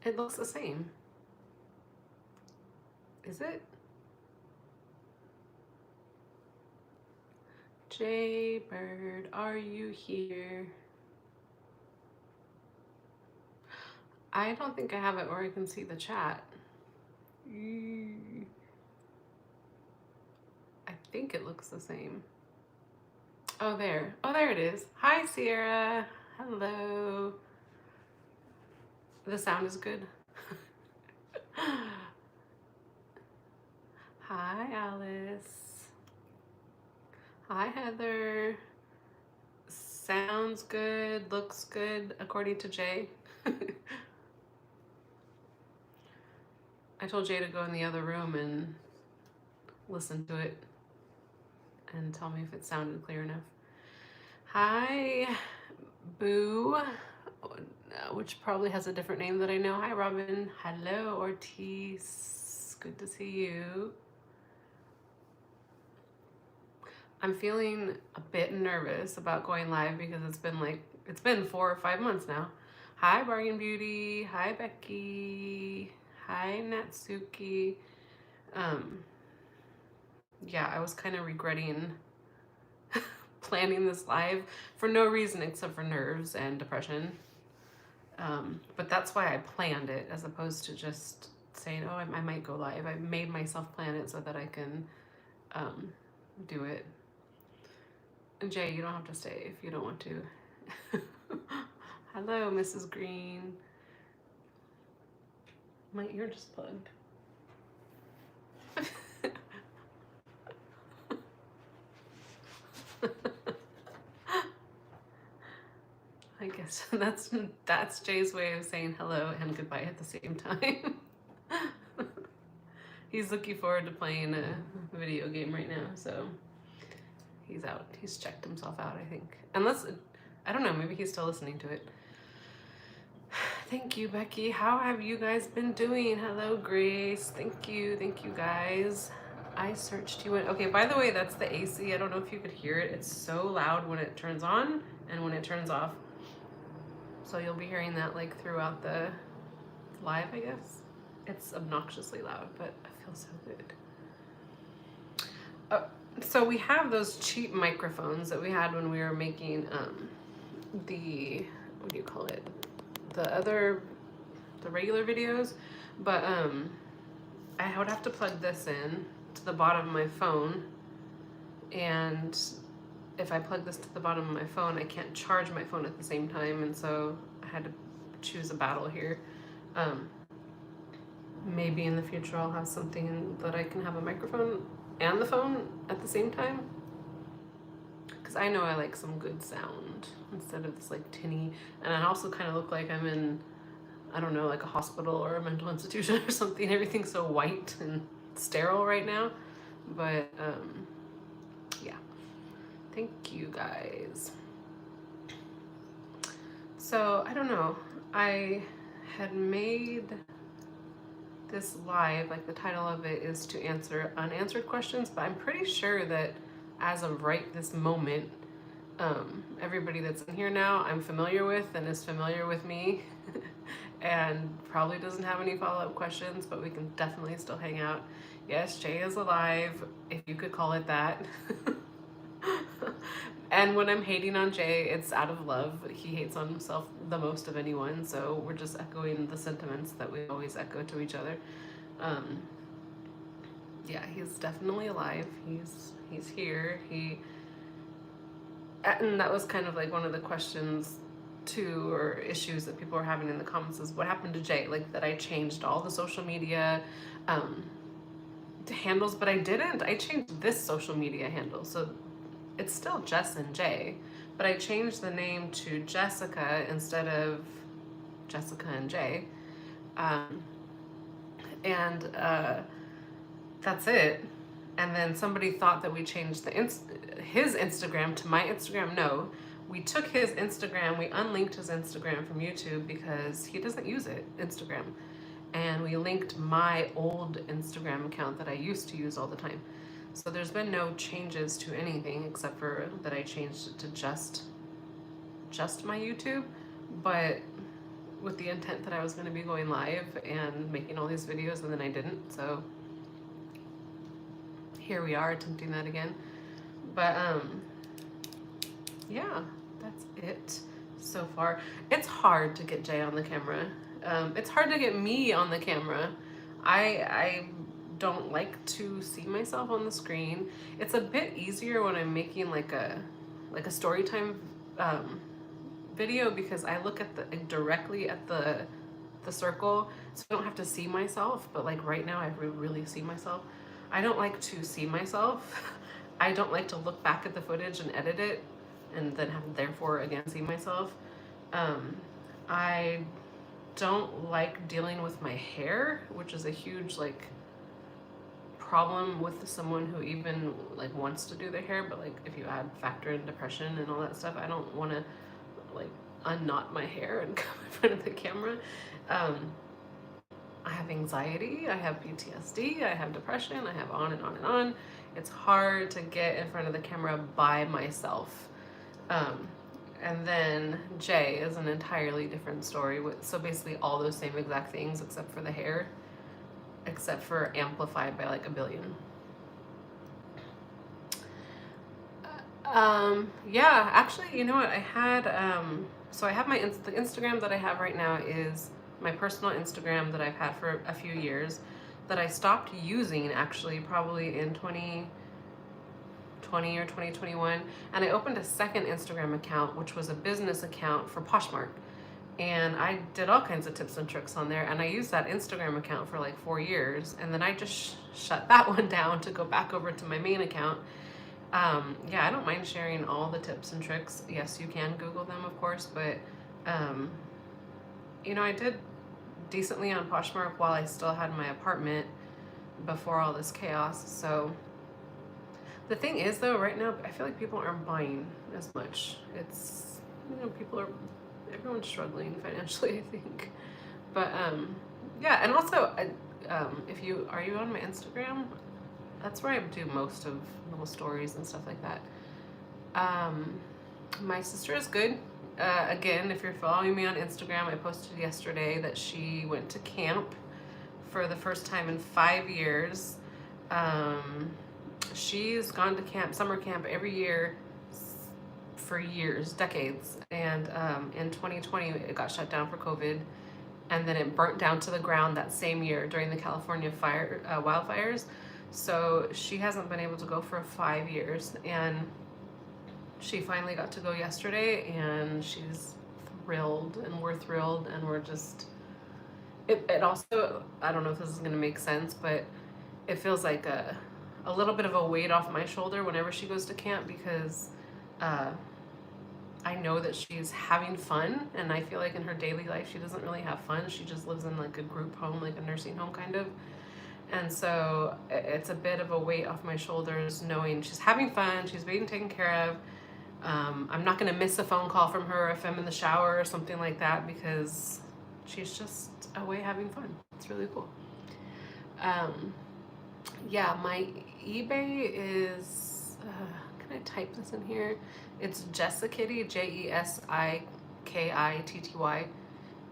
It looks the same. Is it? Jaybird, are you here? I don't think I have it where I can see the chat. I think it looks the same. Oh, there. Oh, there it is. Hi, Sierra. Hello. The sound is good. Hi, Alice. Hi, Heather. Sounds good, looks good, according to Jay. I told Jay to go in the other room and listen to it and tell me if it sounded clear enough. Hi, Boo, which probably has a different name that I know. Hi, Robin. Hello, Ortiz. Good to see you. I'm feeling a bit nervous about going live because it's been 4 or 5 months now. Hi, Bargain Beauty. Hi, Becky. Hi, Natsuki. Yeah, I was kind of regretting planning this live for no reason except for nerves and depression. But that's why I planned it as opposed to just saying, oh, I might go live. I made myself plan it so that I can do it. And Jay, you don't have to stay if you don't want to. Hello, Mrs. Green. My ear just plugged. I guess that's Jay's way of saying hello and goodbye at the same time. He's looking forward to playing a video game right now, so he's out. He's checked himself out, I think. Unless, I don't know, maybe he's still listening to it. Thank you, Becky. How have you guys been doing? Hello, Grace. Thank you guys. I searched you in. Okay, by the way, that's the AC. I don't know if you could hear it. It's so loud when it turns on and when it turns off. So you'll be hearing that like throughout the live, I guess. It's obnoxiously loud, but I feel so good. So we have those cheap microphones that we had when we were making the, what do you call it? The regular videos, but I would have to plug this in to the bottom of my phone, and if I plug this to the bottom of my phone, I can't charge my phone at the same time, and so I had to choose a battle here. Maybe in the future I'll have something that I can have a microphone and the phone at the same time, because I know I like some good sound instead of this like tinny, and I also kind of look like I'm in, I don't know, like a hospital or a mental institution or something. Everything's so white and sterile right now, but yeah, thank you guys. So I don't know, I had made this live, like the title of it is to answer unanswered questions, but I'm pretty sure that as of right this moment, everybody that's in here now I'm familiar with and is familiar with me and probably doesn't have any follow-up questions, but we can definitely still hang out. Yes, Jay is alive, if you could call it that. And when I'm hating on Jay, it's out of love. He hates on himself the most of anyone, so we're just echoing the sentiments that we always echo to each other. Yeah, he's definitely alive. He's here. And that was kind of like one of the questions too, or issues that people were having in the comments, is what happened to Jay? Like that I changed all the social media handles, but I didn't. I changed this social media handle, so it's still Jess and Jay, but I changed the name to Jessica instead of Jessica and Jay. And that's it. And then somebody thought that we changed his Instagram to my Instagram. No, we took his Instagram, we unlinked his Instagram from YouTube because he doesn't use it, Instagram. And we linked my old Instagram account that I used to use all the time. So there's been no changes to anything except for that I changed it to just my YouTube. But with the intent that I was going to be going live and making all these videos, and then I didn't. So here we are attempting that again. But yeah, that's it so far. It's hard to get Jay on the camera. It's hard to get me on the camera. I don't like to see myself on the screen. It's a bit easier when I'm making like a story time video, because I look at the directly at the circle, so I don't have to see myself. But like right now, I really see myself. I don't like to see myself. I don't like to look back at the footage and edit it and then have therefore again see myself. I don't like dealing with my hair, which is a huge like problem with someone who even like wants to do their hair. But like if you factor in depression and all that stuff, I don't want to like unknot my hair and come in front of the camera. I have anxiety, I have PTSD, I have depression, I have on and on and on. It's hard to get in front of the camera by myself. And then Jay is an entirely different story. So basically all those same exact things except for the hair, except for amplified by like a billion. Yeah, actually, you know what? I had, so I have the Instagram that I have right now is my personal Instagram that I've had for a few years, that I stopped using actually probably in 2020 or 2021. And I opened a second Instagram account, which was a business account for Poshmark. And I did all kinds of tips and tricks on there. And I used that Instagram account for like 4 years. And then I just shut that one down to go back over to my main account. Yeah, I don't mind sharing all the tips and tricks. Yes, you can Google them, of course, but you know, I did decently on Poshmark while I still had my apartment before all this chaos. So the thing is though, right now, I feel like people aren't buying as much. It's, you know, everyone's struggling financially, I think. But yeah, and also, are you on my Instagram? That's where I do most of little stories and stuff like that. My sister is good. Again, if you're following me on Instagram, I posted yesterday that she went to camp for the first time in 5 years. She's gone to summer camp every year for years, decades. And in 2020, it got shut down for COVID. And then it burnt down to the ground that same year during the California wildfires. So she hasn't been able to go for 5 years, and she finally got to go yesterday, and she's thrilled, and we're thrilled, and we're just, it also, I don't know if this is going to make sense, but it feels like a little bit of a weight off my shoulder whenever she goes to camp, because I know that she's having fun, and I feel like in her daily life she doesn't really have fun. She just lives in like a group home, like a nursing home kind of. And so it's a bit of a weight off my shoulders knowing she's having fun, she's being taken care of. I'm not going to miss a phone call from her if I'm in the shower or something like that, because she's just away having fun. It's really cool. Yeah, my eBay is, can I type this in here? It's Jessikitty, Jesikitty.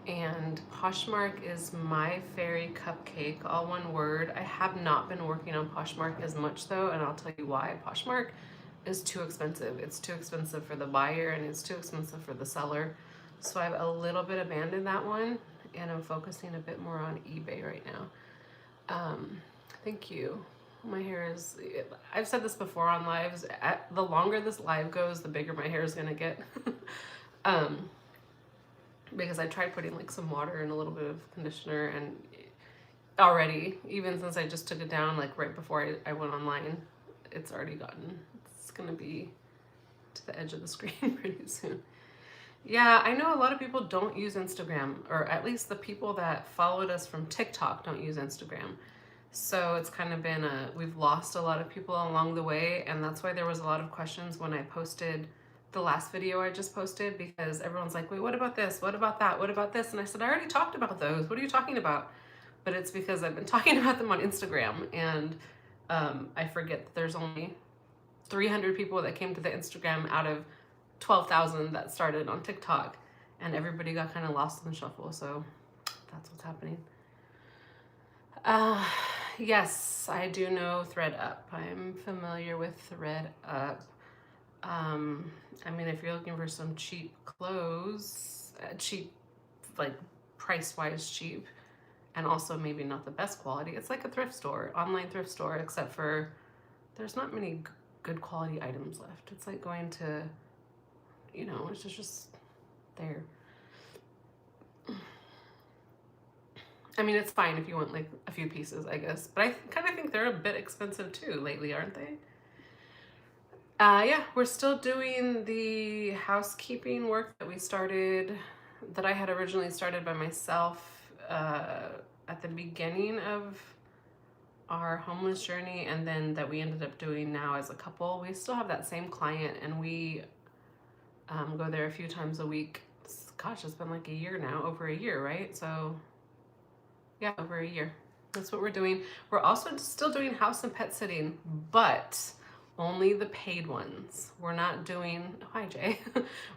And Poshmark is My Fairy Cupcake, all one word. I have not been working on Poshmark as much though, and I'll tell you why. Poshmark is too expensive. It's too expensive for the buyer, and it's too expensive for the seller. So I've a little bit abandoned that one, and I'm focusing a bit more on eBay right now. Thank you. My hair is, I've said this before on lives, the longer this live goes, the bigger my hair is gonna get. Because I tried putting like some water and a little bit of conditioner, and already, even since I just took it down like right before I went online, it's already gotten, it's gonna be to the edge of the screen pretty soon. Yeah, I know a lot of people don't use Instagram, or at least the people that followed us from TikTok don't use Instagram. So it's kind of been we've lost a lot of people along the way, and that's why there was a lot of questions when I posted the last video I just posted, because everyone's like, wait, what about this? What about that? What about this? And I said, I already talked about those. What are you talking about? But it's because I've been talking about them on Instagram, and I forget that there's only 300 people that came to the Instagram out of 12,000 that started on TikTok. and everybody got kind of lost in the shuffle. So that's what's happening. Yes, I do know ThreadUp. I'm familiar with ThreadUp. I mean, if you're looking for some cheap clothes, cheap, like price-wise cheap, and also maybe not the best quality, it's like a thrift store, online thrift store, except for there's not many good quality items left. It's like going to, you know, it's just there. I mean, it's fine if you want like a few pieces, I guess, but I kind of think they're a bit expensive too lately, aren't they? Yeah, we're still doing the housekeeping work that we started, that I had originally started by myself at the beginning of our homeless journey, and then that we ended up doing now as a couple. We still have that same client, and we go there a few times a week. Gosh, it's been like a year now, over a year, right? So yeah, over a year. That's what we're doing. We're also still doing house and pet sitting, but only the paid ones. We're not doing, hi Jay,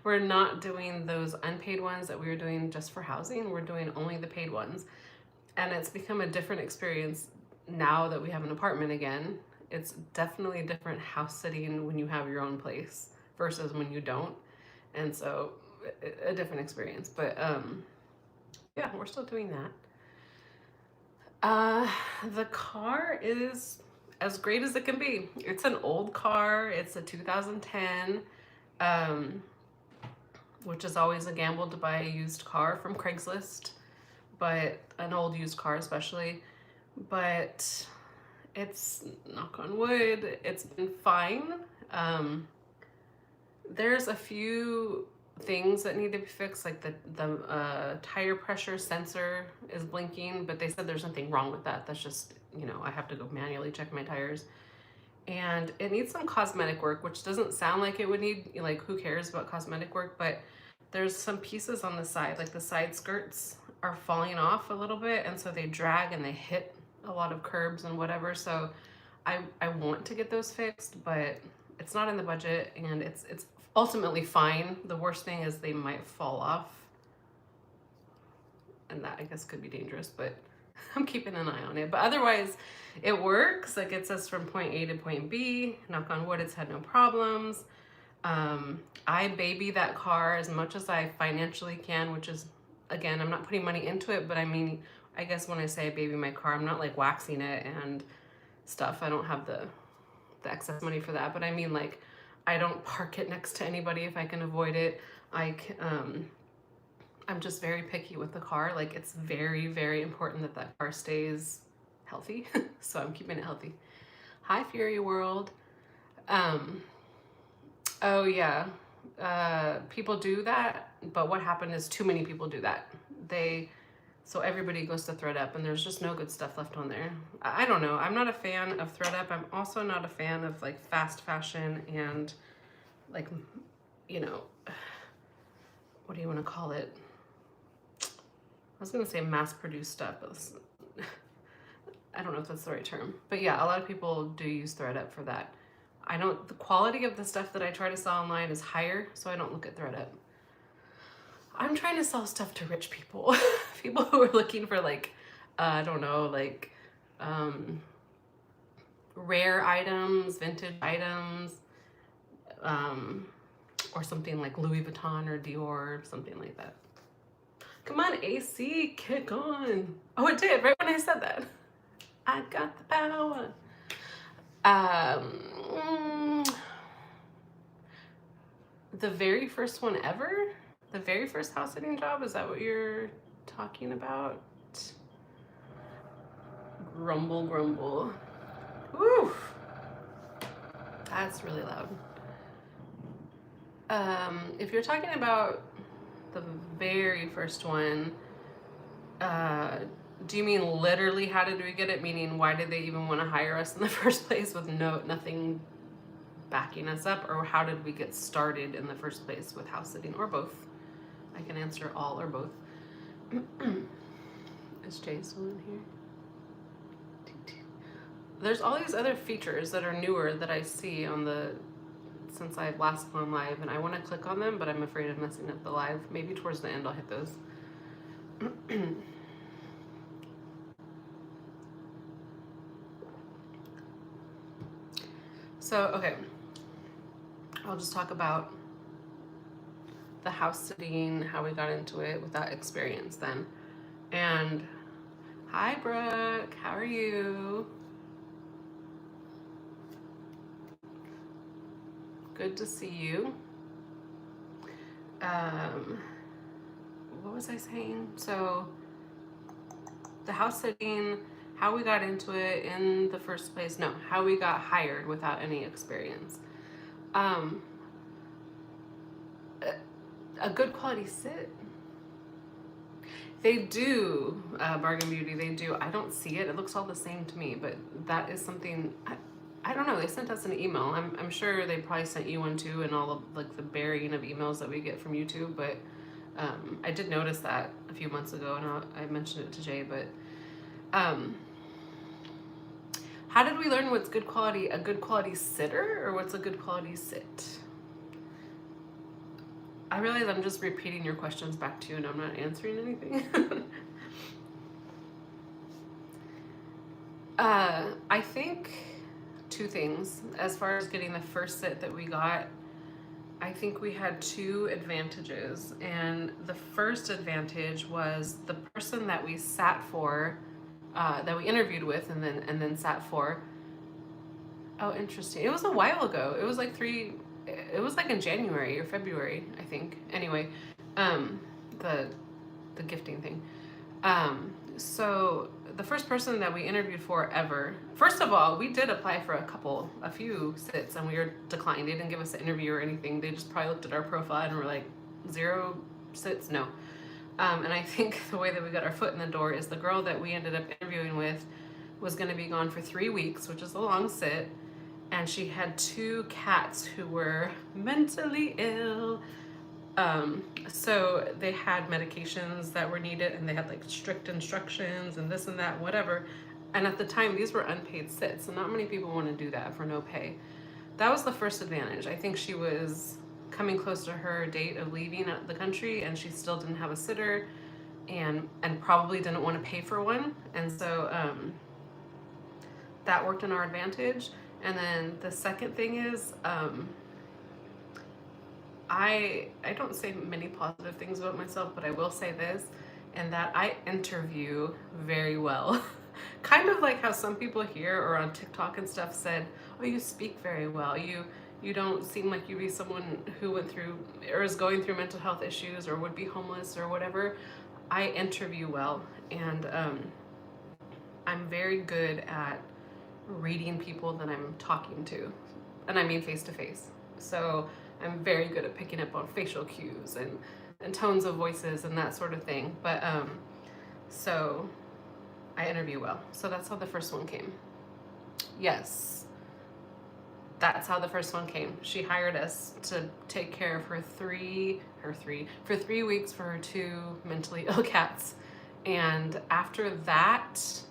we're not doing those unpaid ones that we were doing just for housing. We're doing only the paid ones. And it's become a different experience now that we have an apartment again. It's definitely different house sitting when you have your own place versus when you don't. And so a different experience, but yeah, we're still doing that. The car is as great as it can be. It's an old car. It's a 2010, which is always a gamble to buy a used car from Craigslist, but an old used car especially. But it's, knock on wood, it's been fine. There's a few things that need to be fixed, like the tire pressure sensor is blinking, but they said there's nothing wrong with that. That's just, you know, I have to go manually check my tires. And it needs some cosmetic work, which doesn't sound like it would need, like, who cares about cosmetic work, but there's some pieces on the side, like the side skirts are falling off a little bit, and so they drag and they hit a lot of curbs and whatever. So I want to get those fixed, but it's not in the budget, and it's ultimately fine. The worst thing is they might fall off, and that I guess could be dangerous, but I'm keeping an eye on it. But otherwise it works. Like, it says from point A to point B, knock on wood, it's had no problems. I baby that car as much as I financially can, which is, again, I'm not putting money into it, but I mean, I guess when I say I baby my car, I'm not like waxing it and stuff. I don't have the excess money for that, but I mean, like, I don't park it next to anybody if I can avoid it. I'm just very picky with the car. Like, it's very, very important that that car stays healthy. So I'm keeping it healthy. Hi, Fury World. Oh yeah, people do that, but what happened is too many people do that. So everybody goes to ThreadUp, and there's just no good stuff left on there. I don't know. I'm not a fan of ThreadUp. I'm also not a fan of like fast fashion and like, you know, what do you want to call it? I was gonna say mass-produced stuff, but I don't know if that's the right term. But yeah, a lot of people do use ThreadUp for that. The quality of the stuff that I try to sell online is higher, so I don't look at ThreadUp. I'm trying to sell stuff to rich people, people who are looking for like, I don't know, like rare items, vintage items, or something like Louis Vuitton or Dior, something like that. Come on, AC, kick on. Oh, it did, right when I said that. I got the power. The very first one ever? The very first house sitting job? Is that what you're talking about? Grumble, grumble. Woo! That's really loud. If you're talking about the very first one, do you mean literally how did we get it? Meaning, why did they even want to hire us in the first place with nothing backing us up? Or how did we get started in the first place with house sitting, or both? I can answer all or both. Is Jay still in here? There's all these other features that are newer that I see on the since I've last gone live, and I want to click on them, but I'm afraid of messing up the live. Maybe towards the end I'll hit those. So, okay, I'll just talk about the house sitting, how we got into it with that experience then. And hi, Brooke, how are you? Good to see you. What was I saying? So the house sitting, how we got into it in the first place. No, how we got hired without any experience. A good quality sit. They do, Bargain Beauty, they do. I don't see it. It looks all the same to me, but that is something, I don't know. They sent us an email. I'm sure they probably sent you one too, and all of like the burying of emails that we get from YouTube. But I did notice that a few months ago, and I mentioned it to Jay. But how did we learn what's good quality? A good quality sitter, or what's a good quality sit? I realize I'm just repeating your questions back to you, and I'm not answering anything. I think two things. As far as getting the first sit that we got, I think we had two advantages. And the first advantage was the person that we sat for, that we interviewed with and then sat for. Oh, interesting. It was a while ago. It was like in January or February, I think. Anyway, the gifting thing. So the first person that we interviewed for ever, first of all, we did apply for a few sits, and we were declined. They didn't give us an interview or anything. They just probably looked at our profile and were like, 0 sits, no. And I think the way that we got our foot in the door is the girl that we ended up interviewing with was going to be gone for 3 weeks, which is a long sit. And she had 2 cats who were mentally ill. So they had medications that were needed, and they had like strict instructions and this and that, whatever. And at the time, these were unpaid sits, so not many people want to do that for no pay. That was the first advantage. I think she was coming close to her date of leaving the country, and she still didn't have a sitter, and probably didn't want to pay for one. And so that worked in our advantage. And then the second thing is, I don't say many positive things about myself, but I will say this, and that I interview very well. Kind of like how some people here or on TikTok and stuff said, oh, you speak very well. You don't seem like you'd be someone who went through or is going through mental health issues or would be homeless or whatever. I interview well, and I'm very good at reading people that I'm talking to, and I mean face to face. So I'm very good at picking up on facial cues and tones of voices and that sort of thing. But so I interview well. So that's how the first one came. Yes, that's how the first one came. She hired us to take care of for 3 weeks for her 2 mentally ill cats. And after that,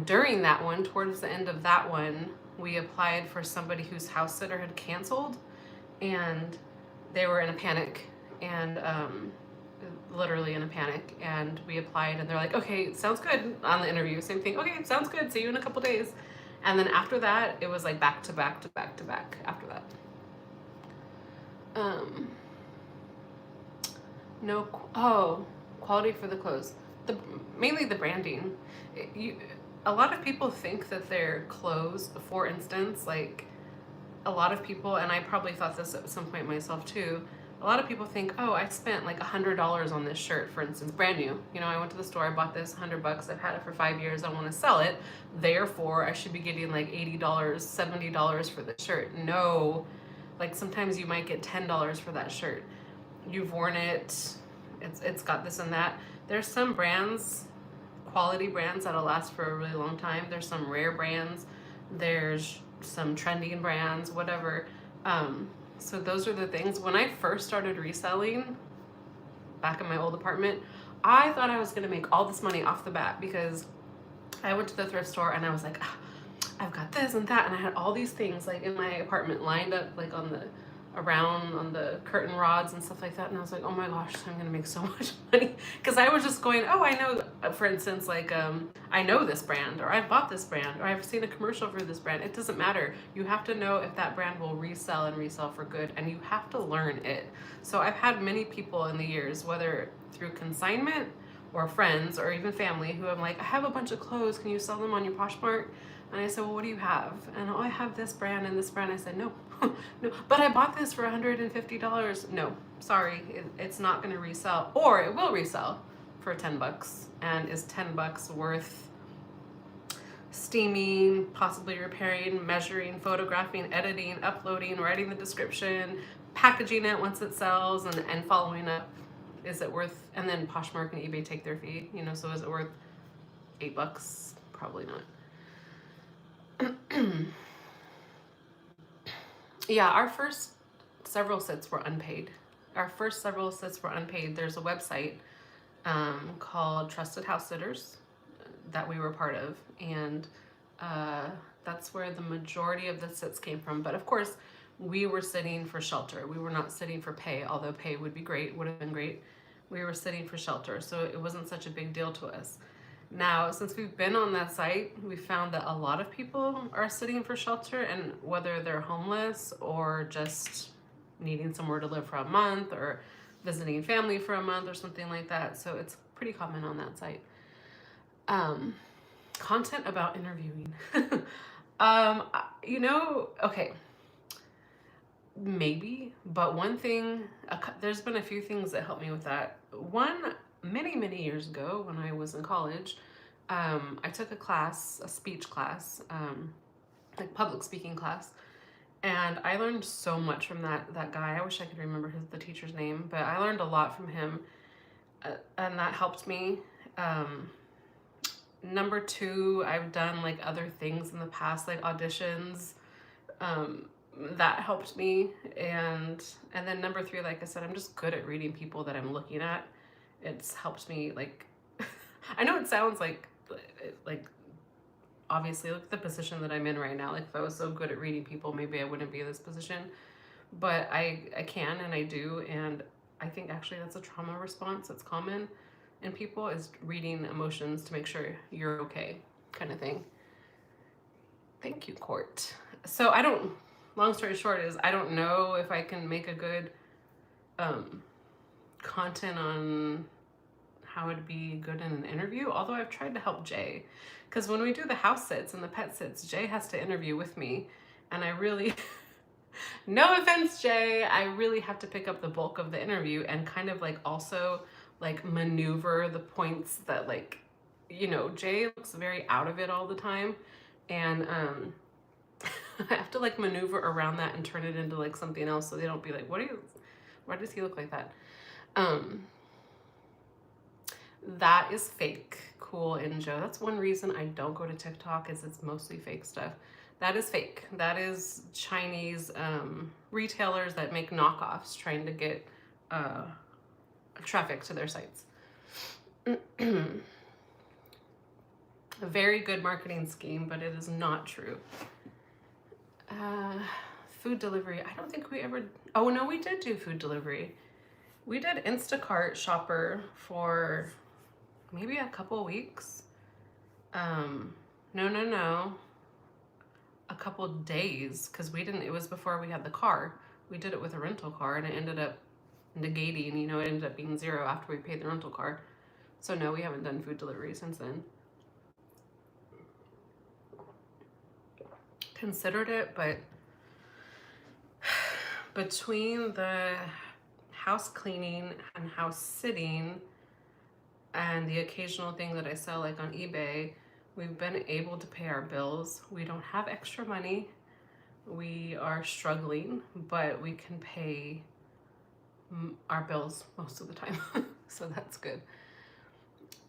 during that one, towards the end of that one, we applied for somebody whose house sitter had canceled, and they were in a panic, and literally in a panic. And we applied, and they're like, okay, sounds good. On the interview, same thing. Okay, sounds good. See you in a couple days. And then after that, it was like back to back to back to back after that. Quality for the clothes. Mainly the branding. A lot of people think that their clothes, for instance, like a lot of people, and I probably thought this at some point myself too, a lot of people think, oh, I spent like $100 on this shirt, for instance, brand new. You know, I went to the store, I bought this, $100, I've had it for 5 years, I want to sell it. Therefore, I should be getting like $80, $70 for the shirt. No, like sometimes you might get $10 for that shirt. You've worn it, it's got this and that. There's some brands, quality brands that'll last for a really long time. There's some rare brands. There's some trending brands, whatever. So those are the things. When I first started reselling back in my old apartment, I thought I was going to make all this money off the bat, because I went to the thrift store and I was like, I've got this and that, and I had all these things like in my apartment lined up like on the curtain rods and stuff like that, and I was like, oh my gosh, I'm gonna make so much money, because I was just going, oh, I know, for instance, like I know this brand, or I've bought this brand, or I've seen a commercial for this brand. It doesn't matter. You have to know if that brand will resell and resell for good, and you have to learn it. So I've had many people in the years, whether through consignment or friends or even family, who I'm like, I have a bunch of clothes, can you sell them on your Poshmark? And I said, well, what do you have? And, oh, I have this brand and this brand. I said, no, no, but I bought this for $150. No, sorry, it's not going to resell, or it will resell for $10. And is $10 worth steaming, possibly repairing, measuring, photographing, editing, uploading, writing the description, packaging it once it sells, and following up? Is it worth, and then Poshmark and eBay take their fee, you know, so is it worth $8? Probably not. Yeah, our first several sits were unpaid. There's a website called Trusted House Sitters that we were part of, and that's where the majority of the sits came from. But of course, we were sitting for shelter. We were not sitting for pay, although pay would have been great. We were sitting for shelter, so it wasn't such a big deal to us. Now, since we've been on that site, we found that a lot of people are sitting for shelter, and whether they're homeless or just needing somewhere to live for a month or visiting family for a month or something like that. So it's pretty common on that site. Content about interviewing. Okay, maybe, but one thing, there's been a few things that helped me with that. One, many years ago when I was in college, I took a speech class, like public speaking class, and I learned so much from that guy. I wish I could remember the teacher's name, but I learned a lot from him, and that helped me. Number two, I've done like other things in the past, like auditions, that helped me, and then number three, like I said, I'm just good at reading people that I'm looking at. It's helped me, like, I know it sounds like obviously, look at the position that I'm in right now. Like, if I was so good at reading people, maybe I wouldn't be in this position, but I can, and I do, and I think actually that's a trauma response that's common in people, is reading emotions to make sure you're okay, kind of thing. Thank you, Court. So long story short is, I don't know if I can make a good content on how it'd be good in an interview, although I've tried to help Jay, because when we do the house sits and the pet sits, Jay has to interview with me, and I really no offense, Jay, I really have to pick up the bulk of the interview and kind of like also like maneuver the points that, like, you know, Jay looks very out of it all the time, and I have to like maneuver around that and turn it into like something else, so they don't be like, why does he look like that? That is fake. Cool, and Joe. That's one reason I don't go to TikTok, is it's mostly fake stuff. That is fake. That is Chinese retailers that make knockoffs trying to get traffic to their sites. A very good marketing scheme, but it is not true. Food delivery. I don't think we ever... Oh, no, we did do food delivery. We did Instacart Shopper for maybe a couple weeks. No. A couple days, because it was before we had the car. We did it with a rental car, and it ended up negating, you know, it ended up being zero after we paid the rental car. So no, we haven't done food delivery since then. Considered it, but between the house cleaning and house sitting and the occasional thing that I sell like on eBay, we've been able to pay our bills. We don't have extra money. We are struggling, but we can pay our bills most of the time. So that's good.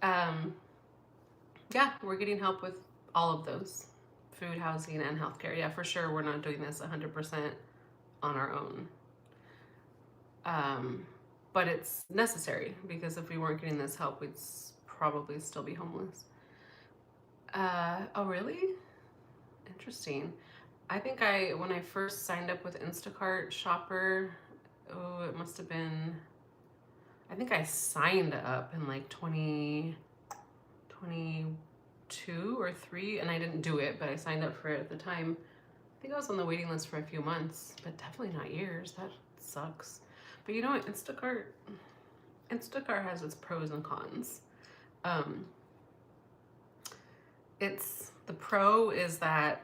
Yeah, we're getting help with all of those. Food, housing, and healthcare. Yeah, for sure, we're not doing this 100% on our own. But it's necessary, because if we weren't getting this help, we'd probably still be homeless. Oh, really? Interesting. I think when I first signed up with Instacart Shopper, oh, it must have been, I think I signed up in like 2022 or 3, and I didn't do it, but I signed up for it at the time. I think I was on the waiting list for a few months, but definitely not years. That sucks. But you know what? Instacart has its pros and cons. Um, the pro is that,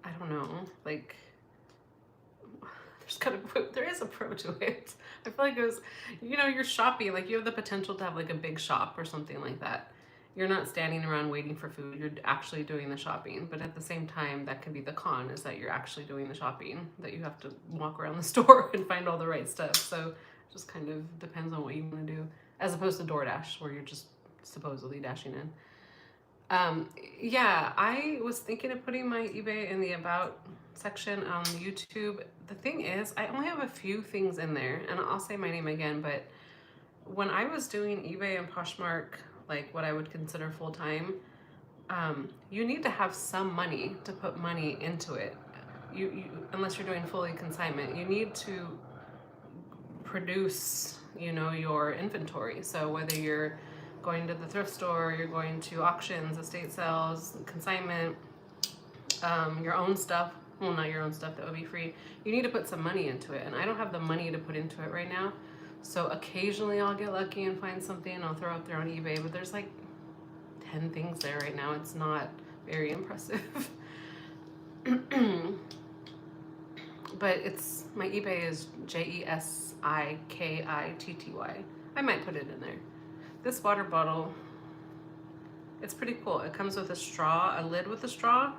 I don't know, like, there is a pro to it. I feel like it was, you're shopping, like you have the potential to have like a big shop or something like that. You're not standing around waiting for food, you're actually doing the shopping. But at the same time, that can be the con, is that you're actually doing the shopping, that you have to walk around the store and find all the right stuff. So it just kind of depends on what you want to do, as opposed to DoorDash, where you're just supposedly dashing in. Yeah, I was thinking of putting my eBay in the about section on YouTube. The thing is, I only have a few things in there, and I'll say my name again, but when I was doing eBay and Poshmark, like what I would consider full-time, you need to have some money to put money into it. You unless you're doing fully consignment, you need to produce, your inventory. So whether you're going to the thrift store, you're going to auctions, estate sales, consignment, your own stuff. Well, not your own stuff, that would be free. You need to put some money into it, and I don't have the money to put into it right now. So occasionally I'll get lucky and find something I'll throw up there on eBay, but there's like 10 things there right now. It's not very impressive. But my eBay is JESIKITTY. I might put it in there. This water bottle, it's pretty cool. It comes with a lid with a straw,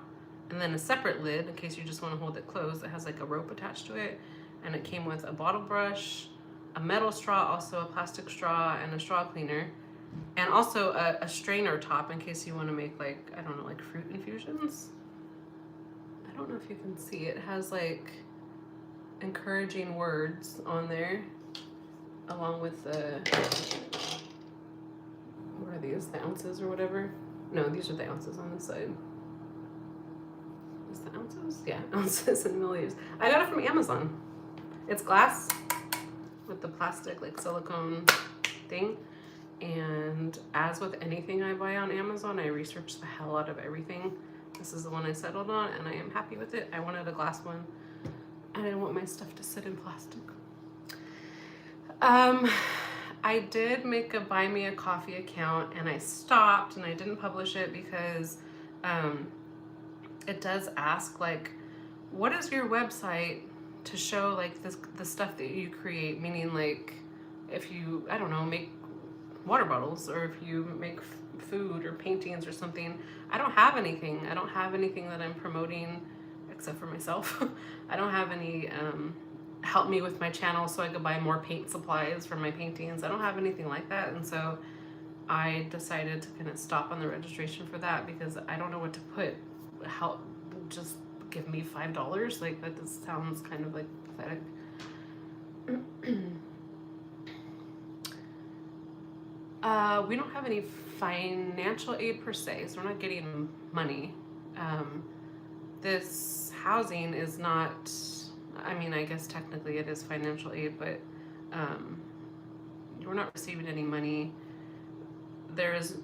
and then a separate lid in case you just want to hold it closed. It has like a rope attached to it, and it came with a bottle brush, a metal straw, also a plastic straw, and a straw cleaner, and also a strainer top in case you want to make like, I don't know, like fruit infusions. I don't know if you can see it. It has like encouraging words on there, along with the, what are these, the ounces or whatever? No, these are the ounces on this side. Is the ounces? Yeah, ounces and milliliters. I got it from Amazon. It's glass with the plastic like silicone thing. And as with anything I buy on Amazon, I research the hell out of everything. This is the one I settled on, and I am happy with it. I wanted a glass one. I didn't want my stuff to sit in plastic. I did make a Buy Me a Coffee account, and I stopped, and I didn't publish it because it does ask, like, what is your website to show like the stuff that you create? Meaning, like, if you, I don't know, make water bottles, or if you make food or paintings or something. I don't have anything. I don't have anything that I'm promoting except for myself. I don't have any help me with my channel so I could buy more paint supplies for my paintings. I don't have anything like that, and so I decided to kind of stop on the registration for that because I don't know what to put. Help, just give me $5. Like, that just sounds kind of like pathetic. We don't have any financial aid per se, so we're not getting money. This housing is not, I mean, I guess technically it is financial aid, but we're not receiving any money. There is,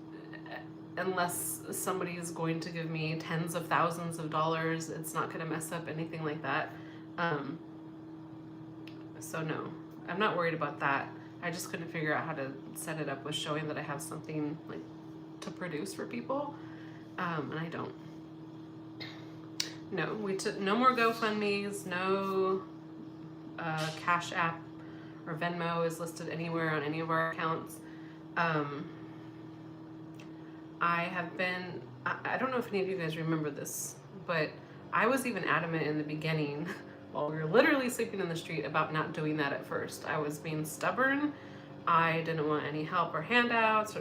unless somebody is going to give me tens of thousands of dollars, it's not going to mess up anything like that. So no, I'm not worried about that. I just couldn't figure out how to set it up with showing that I have something like to produce for people, and I don't. No, we took no more GoFundMes, no Cash App or Venmo is listed anywhere on any of our accounts. I have been, I don't know if any of you guys remember this, but I was even adamant in the beginning while we were literally sleeping in the street about not doing that at first. I was being stubborn. I didn't want any help or handouts.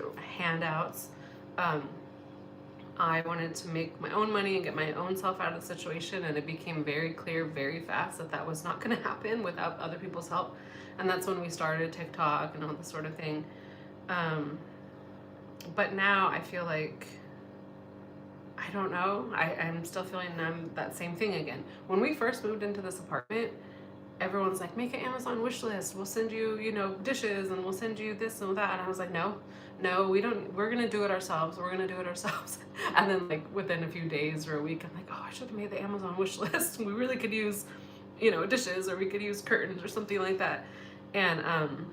I wanted to make my own money and get my own self out of the situation, and it became very clear very fast that that was not going to happen without other people's help. And that's when we started TikTok and all this sort of thing. But now I feel like I don't know. I'm still feeling that same thing again. When we first moved into this apartment, everyone's like, make an Amazon wish list. We'll send you, you know, dishes and we'll send you this and that. And I was like, no, we don't. We're going to do it ourselves. We're going to do it ourselves. And then like within a few days or a week, I'm like, oh, I should have made the Amazon wish list. We really could use, you know, dishes, or we could use curtains or something like that. And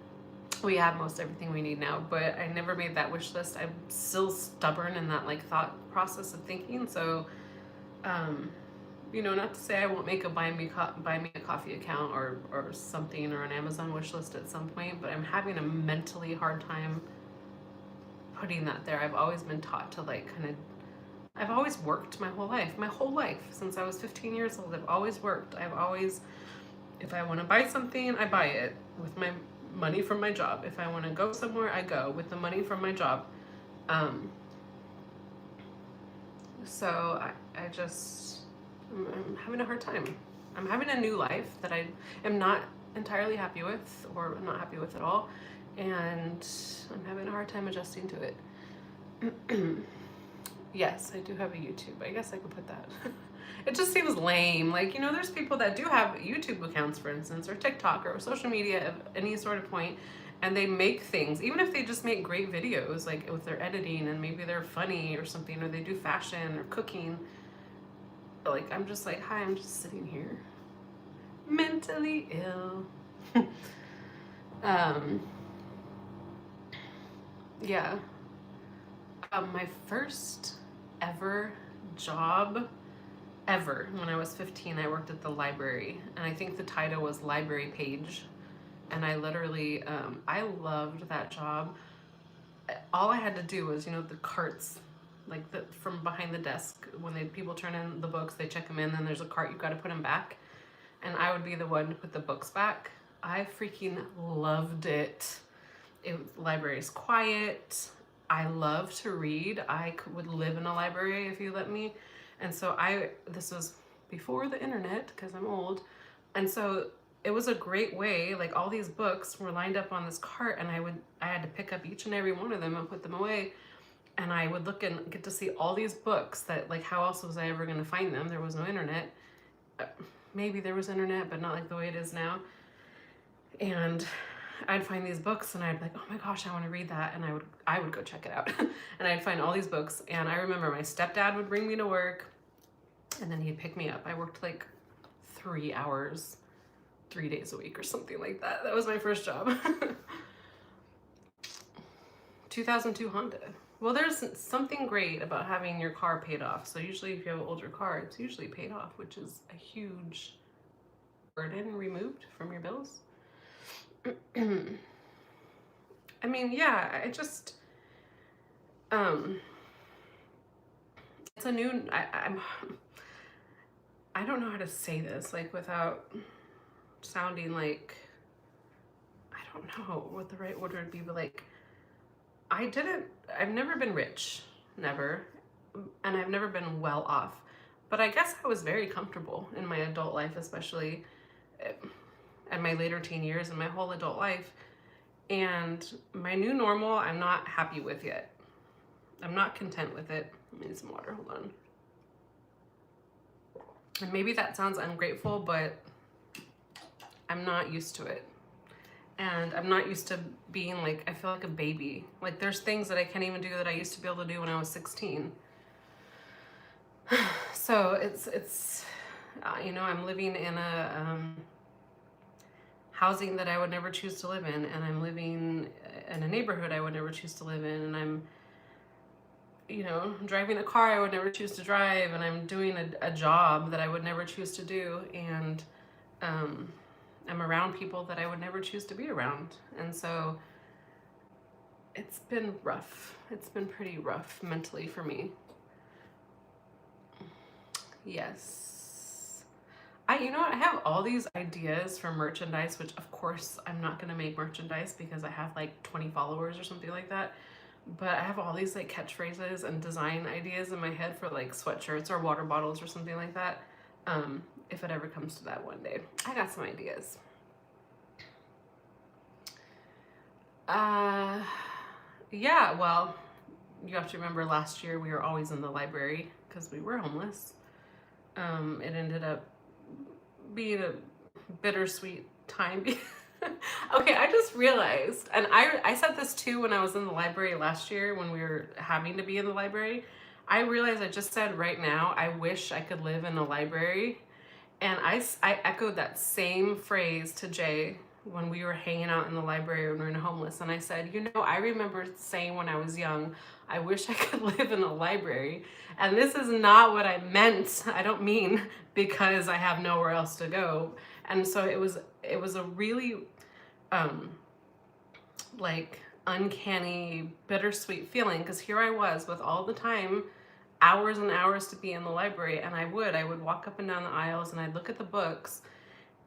we have most everything we need now, but I never made that wish list. I'm still stubborn in that like thought process of thinking. So, you know, not to say I won't make a buy me a coffee account or something, or an Amazon wish list at some point, but I'm having a mentally hard time putting that there. I've always been taught to like I've always worked my whole life since I was 15 years old. I've always worked. If I want to buy something, I buy it with my money from my job. If I want to go somewhere, I go with the money from my job. So I'm having a hard time. I'm having a new life that I am not entirely happy with, or not happy with at all, and I'm having a hard time adjusting to it. Yes, I do have a YouTube. I guess I could put that. It just seems lame. Like, you know, there's people that do have YouTube accounts, for instance, or TikTok, or social media of any sort of point, and they make things, even if they just make great videos, like with their editing, and maybe they're funny or something, or they do fashion or cooking. Like, I'm just like, hi, I'm just sitting here mentally ill. Yeah. My first ever job ever, when I was 15, I worked at the library, and I think the title was library page. And I literally, I loved that job. All I had to do was, you know, the carts, like from behind the desk, when people turn in the books, they check them in, then there's a cart, you got to put them back. And I would be the one to put the books back. I freaking loved it. Library is quiet. I love to read. Would live in a library if you let me. And so this was before the internet, because I'm old. And so it was a great way, like all these books were lined up on this cart, and I had to pick up each and every one of them and put them away. And I would look and get to see all these books that, like, how else was I ever going to find them? There was no internet. Maybe there was internet, but not like the way it is now. And I'd find these books and I'd be like, oh my gosh, I want to read that. And I would go check it out. And I'd find all these books. And I remember my stepdad would bring me to work, and then he'd pick me up. I worked like 3 hours, 3 days a week or something like that. That was my first job. 2002 Honda. Well, there's something great about having your car paid off. So usually if you have an older car, it's usually paid off, which is a huge burden removed from your bills. I mean, yeah, it's a new, I don't know how to say this, like, without sounding like, I don't know what the right word would be, but like, I've never been rich, never, and I've never been well off, but I guess I was very comfortable in my adult life, especially at my later teen years and my whole adult life. And my new normal, I'm not happy with yet. I'm not content with it. I need some water, hold on. And maybe that sounds ungrateful, but I'm not used to it. And I'm not used to being like, I feel like a baby. Like, there's things that I can't even do that I used to be able to do when I was 16. So it's you know, I'm living in a housing that I would never choose to live in, and I'm living in a neighborhood I would never choose to live in, and I'm, you know, driving a car I would never choose to drive, and I'm doing a job that I would never choose to do, and I'm around people that I would never choose to be around. And so it's been rough. It's been pretty rough mentally for me. Yes. You know what? I have all these ideas for merchandise, which of course I'm not going to make merchandise because I have like 20 followers or something like that. But I have all these like catchphrases and design ideas in my head for like sweatshirts or water bottles or something like that. If it ever comes to that one day. I got some ideas. Yeah, well, you have to remember last year we were always in the library because we were homeless. It ended up being a bittersweet time. Okay, I just realized, and I said this too when I was in the library last year when we were having to be in the library. I realized I just said right now, I wish I could live in a library. And I echoed that same phrase to Jay when we were hanging out in the library when we were homeless. And I said, you know, I remember saying when I was young, I wish I could live in a library. And this is not what I meant. I don't mean because I have nowhere else to go. And so it was a really like uncanny, bittersweet feeling, because here I was with all the time, hours and hours to be in the library, and I would walk up and down the aisles and I'd look at the books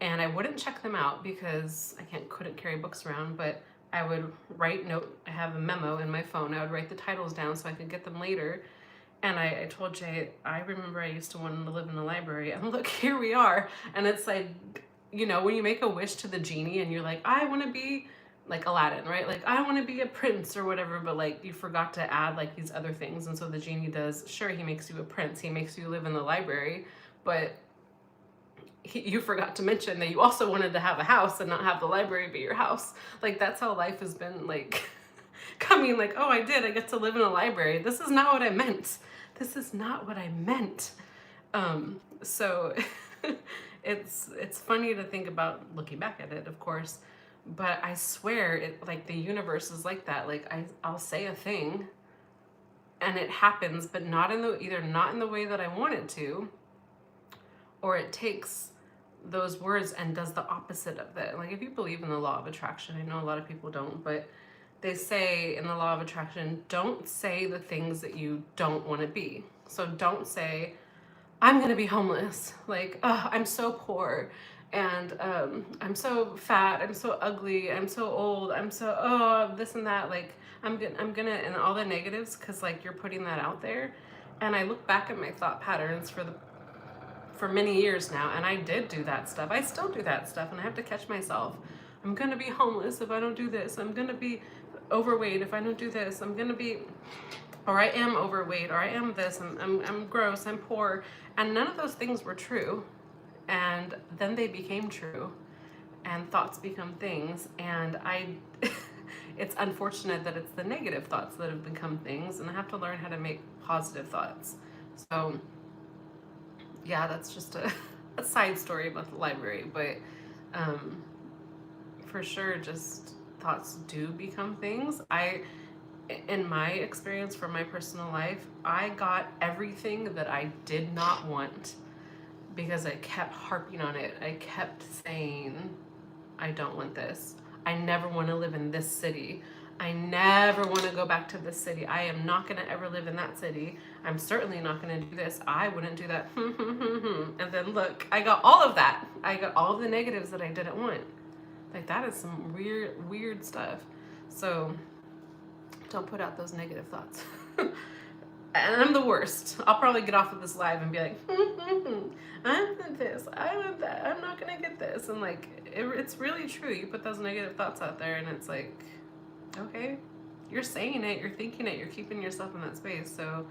and I wouldn't check them out because I couldn't carry books around, but I would write note. I have a memo in my phone. I would write the titles down so I could get them later. And I told Jay, I remember I used to want to live in the library, and look, here we are. And it's like, you know, when you make a wish to the genie and you're like, I want to be like Aladdin, right? Like, I want to be a prince or whatever, but like you forgot to add like these other things. And so the genie does, sure, he makes you a prince, he makes you live in the library, but you forgot to mention that you also wanted to have a house and not have the library be your house. Like, that's how life has been like coming, like, oh, I get to live in a library. This is not what I meant. This is not what I meant. So it's funny to think about looking back at it, of course, but I swear it, like, the universe is like that. Like, I'll say a thing and it happens, but not in the way that I want it to, or it takes those words and does the opposite of it. Like, if you believe in the law of attraction, I know a lot of people don't, but they say in the law of attraction, don't say the things that you don't want to be. So don't say, I'm going to be homeless. Like, oh, I'm so poor, and I'm so fat, I'm so ugly, I'm so old, I'm so, this and that. Like, I'm gonna, and all the negatives, because like you're putting that out there. And I look back at my thought patterns for many years now, and I did do that stuff. I still do that stuff, and I have to catch myself. I'm gonna be homeless if I don't do this. I'm gonna be overweight if I don't do this. I'm gonna be, or I am overweight, or I am this, I'm gross, I'm poor. And none of those things were true. And then they became true, and thoughts become things. And it's unfortunate that it's the negative thoughts that have become things, and I have to learn how to make positive thoughts. So yeah, that's just a side story about the library, but for sure, just thoughts do become things. In my experience from my personal life, I got everything that I did not want because I kept harping on it. I kept saying, I don't want this. I never want to live in this city. I never want to go back to this city. I am not going to ever live in that city. I'm certainly not going to do this. I wouldn't do that. And then look, I got all of that. I got all of the negatives that I didn't want. Like, that is some weird stuff. So don't put out those negative thoughts. And I'm the worst. I'll probably get off of this live and be like, I want this, I want that, I'm not gonna get this. And like, it's really true. You put those negative thoughts out there and it's like, okay, you're saying it, you're thinking it, you're keeping yourself in that space. So,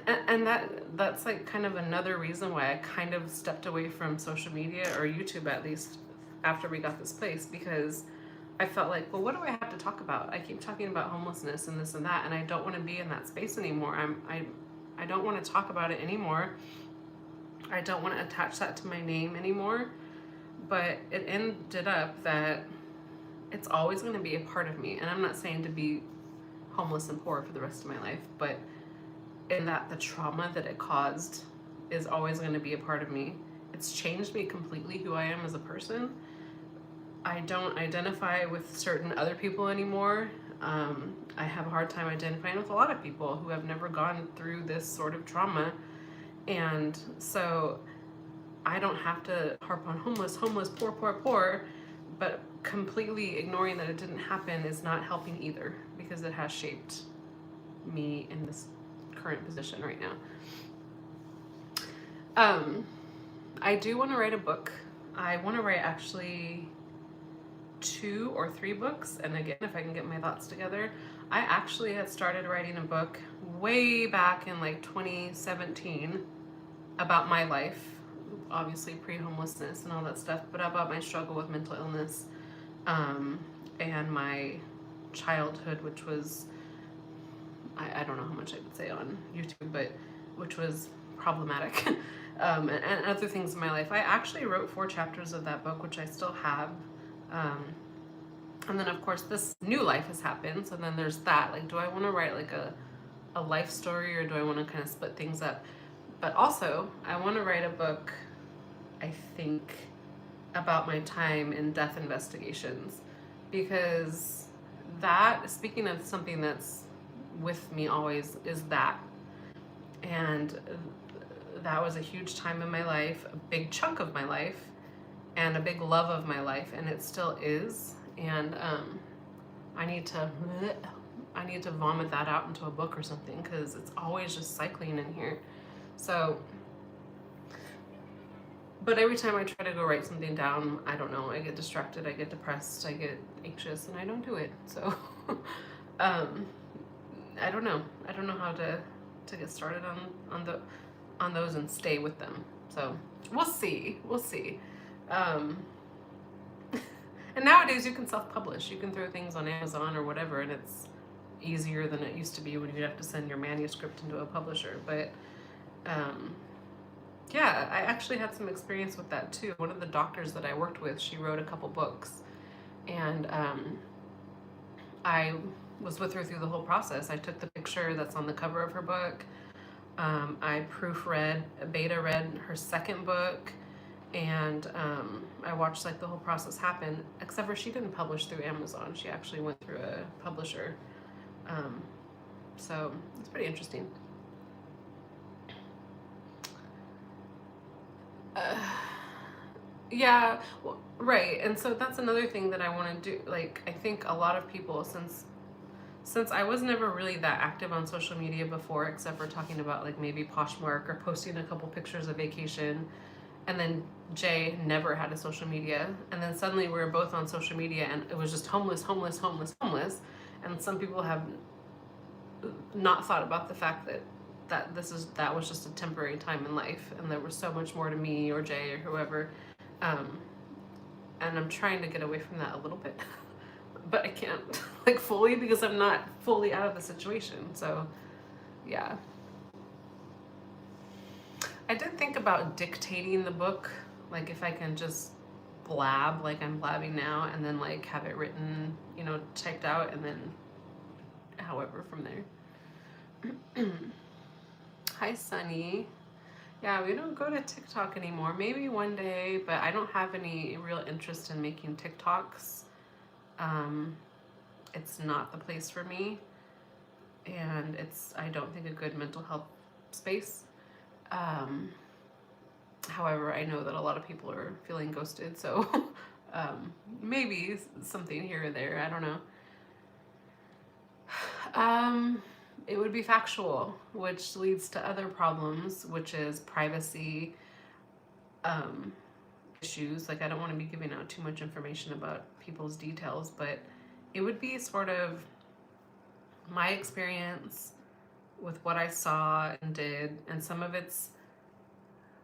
and that's like kind of another reason why I kind of stepped away from social media, or YouTube at least, after we got this place, because I felt like, well, what do I have to talk about? I keep talking about homelessness and this and that, and I don't want to be in that space anymore. I don't want to talk about it anymore. I don't want to attach that to my name anymore. But it ended up that it's always going to be a part of me. And I'm not saying to be homeless and poor for the rest of my life, but in that the trauma that it caused is always going to be a part of me. It's changed me completely, who I am as a person. I don't identify with certain other people anymore. I have a hard time identifying with a lot of people who have never gone through this sort of trauma. And so I don't have to harp on homeless, poor, but completely ignoring that it didn't happen is not helping either, because it has shaped me in this current position right now. I do want to write a book. I want to write actually 2 or 3 books, and again, if I can get my thoughts together. I actually had started writing a book way back in like 2017 about my life, obviously pre-homelessness and all that stuff, but about my struggle with mental illness, and my childhood, which was, I don't know how much I could say on YouTube, but which was problematic, and other things in my life. I actually wrote 4 chapters of that book, which I still have. And then of course this new life has happened, so then there's that. Like, do I want to write like a life story, or do I want to kind of split things up? But also, I want to write a book, I think, about my time in death investigations, because that, speaking of something that's with me always, is that. And that was a huge time in my life, a big chunk of my life, and a big love of my life, and it still is. And I need to vomit that out into a book or something, because it's always just cycling in here. So, but every time I try to go write something down, I don't know, I get distracted, I get depressed, I get anxious, and I don't do it. So I don't know how to get started on those and stay with them. So we'll see. And nowadays you can self-publish. You can throw things on Amazon or whatever, and it's easier than it used to be when you'd have to send your manuscript into a publisher. But yeah, I actually had some experience with that too. One of the doctors that I worked with, she wrote a couple books, and I was with her through the whole process. I took the picture that's on the cover of her book. I beta read her second book, and I watched like the whole process happen, except for she didn't publish through Amazon. She actually went through a publisher. So it's pretty interesting. Yeah, well, right. And so that's another thing that I want to do. Like, I think a lot of people, since I was never really that active on social media before, except for talking about like maybe Poshmark or posting a couple pictures of vacation, and then Jay never had a social media, and then suddenly we were both on social media, and it was just homeless, and some people have not thought about the fact that that was just a temporary time in life, and there was so much more to me or Jay or whoever, and I'm trying to get away from that a little bit. But I can't, like, fully, because I'm not fully out of the situation. So yeah, I did think about dictating the book, like if I can just blab like I'm blabbing now, and then like have it written, typed out, and then however from there. Hi Sunny. Yeah, we don't go to TikTok anymore. Maybe one day, but I don't have any real interest in making TikToks. It's not the place for me, and it's, I don't think, a good mental health space. However, I know that a lot of people are feeling ghosted, so maybe something here or there, I don't know. It would be factual, which leads to other problems, which is privacy issues. Like, I don't want to be giving out too much information about people's details, but it would be sort of my experience with what I saw and did, and some of it's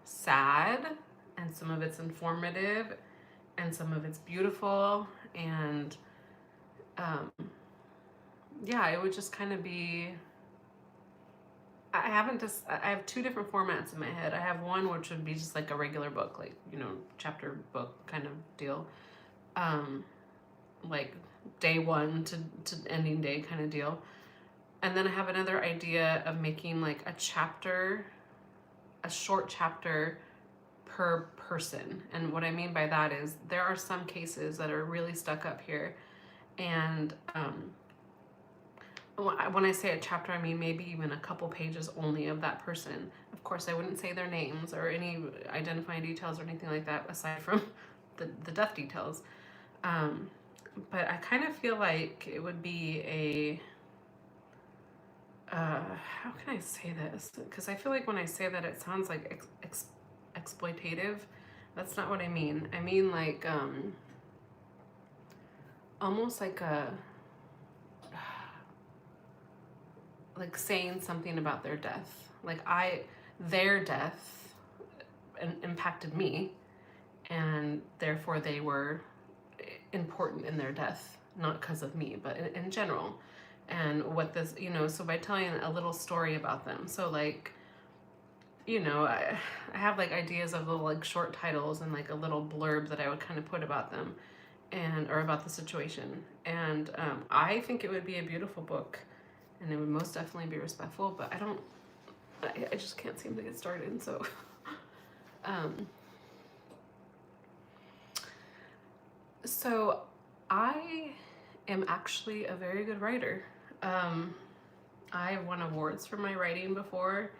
sad, and some of it's informative, and some of it's beautiful, and yeah, it would just kind of be, I have 2 different formats in my head. I have one which would be just like a regular book, like, chapter book kind of deal, like day 1 to ending day kind of deal. And then I have another idea of making like a short chapter per person. And what I mean by that is there are some cases that are really stuck up here, and when I say a chapter, I mean maybe even a couple pages only of that person. Of course, I wouldn't say their names or any identifying details or anything like that, aside from the death details. But I kind of feel like it would be a, how can I say this? Because I feel like when I say that, it sounds like exploitative. That's not what I mean. I mean like, almost like a, like saying something about their death. Like their death impacted me, and therefore they were important in their death, not because of me, but in general. And what this, so by telling a little story about them. So like, I have like ideas of little like short titles and like a little blurb that I would kind of put about them or about the situation. And I think it would be a beautiful book, and it would most definitely be respectful, but I just can't seem to get started. So so I am actually a very good writer. I've won awards for my writing before.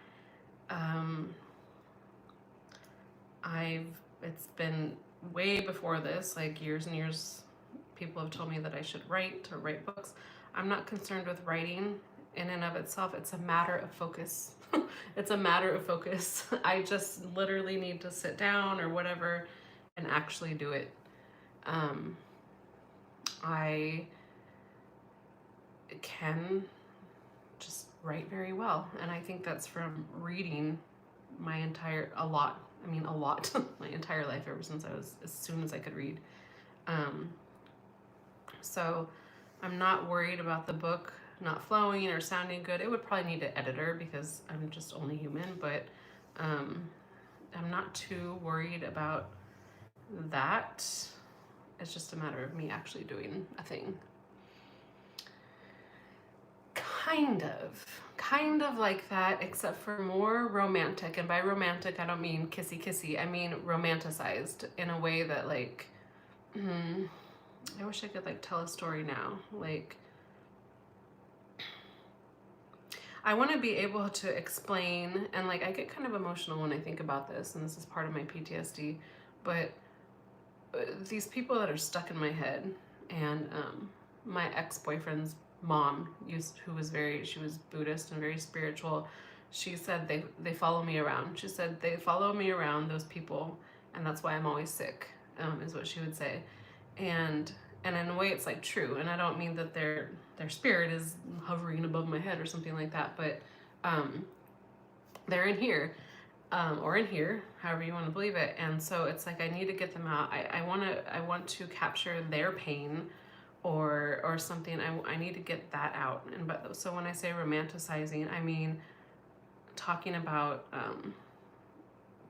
It's been way before this, like years and years, people have told me that I should write or write books. I'm not concerned with writing in and of itself. It's a matter of focus. It's a matter of focus. I just literally need to sit down or whatever and actually do it. I can just write very well, and I think that's from reading a lot my entire life, ever since as soon as I could read. So I'm not worried about the book not flowing or sounding good. It would probably need an editor because I'm just only human, but I'm not too worried about that. It's just a matter of me actually doing a thing. Kind of like that, except for more romantic. And by romantic, I don't mean kissy kissy. I mean romanticized in a way that like, I wish I could like tell a story now. Like, I want to be able to explain, and like I get kind of emotional when I think about this, and this is part of my PTSD, but these people that are stuck in my head, and my ex-boyfriend's mom she was Buddhist and very spiritual. She said they follow me around. She said they follow me around, those people, and that's why I'm always sick, is what she would say. And in a way it's like true, and I don't mean that their spirit is hovering above my head or something like that, but they're in here, or in here, however you want to believe it. And so it's like I need to get them out. I want to capture their pain or something. I need to get that out. So when I say romanticizing, I mean talking about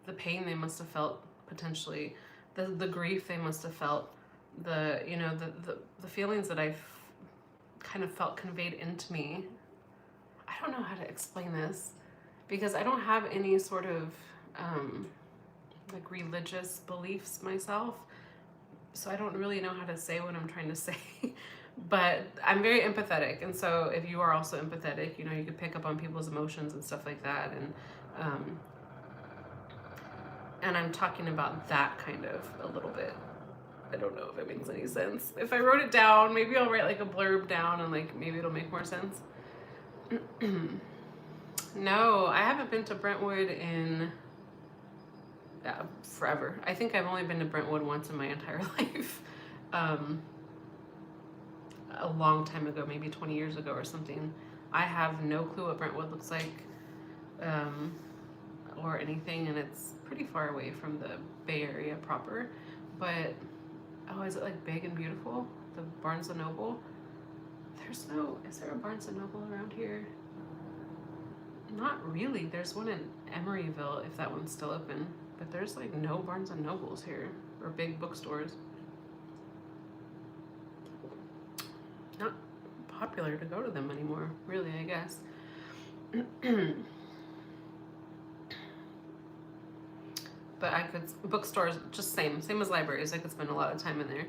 the pain they must have felt, potentially the grief they must have felt, the feelings that I've kind of felt conveyed into me. I don't know how to explain this, because I don't have any sort of like religious beliefs myself, so I don't really know how to say what I'm trying to say. But I'm very empathetic, and so if you are also empathetic, you can pick up on people's emotions and stuff like that, and I'm talking about that kind of a little bit. I don't know if it makes any sense. If I wrote it down, maybe I'll write like a blurb down, and like maybe it'll make more sense. No, I haven't been to Brentwood in forever. I think I've only been to Brentwood once in my entire life. A long time ago, maybe 20 years ago or something. I have no clue what Brentwood looks like, or anything, and it's pretty far away from the Bay Area proper. But is it like big and beautiful? The Barnes & Noble? Is there a Barnes & Noble around here? Not really. There's one in Emeryville, if that one's still open. But there's like no Barnes & Nobles here, or big bookstores. Not popular to go to them anymore, really, I guess. But bookstores, just same as libraries. I could spend a lot of time in there.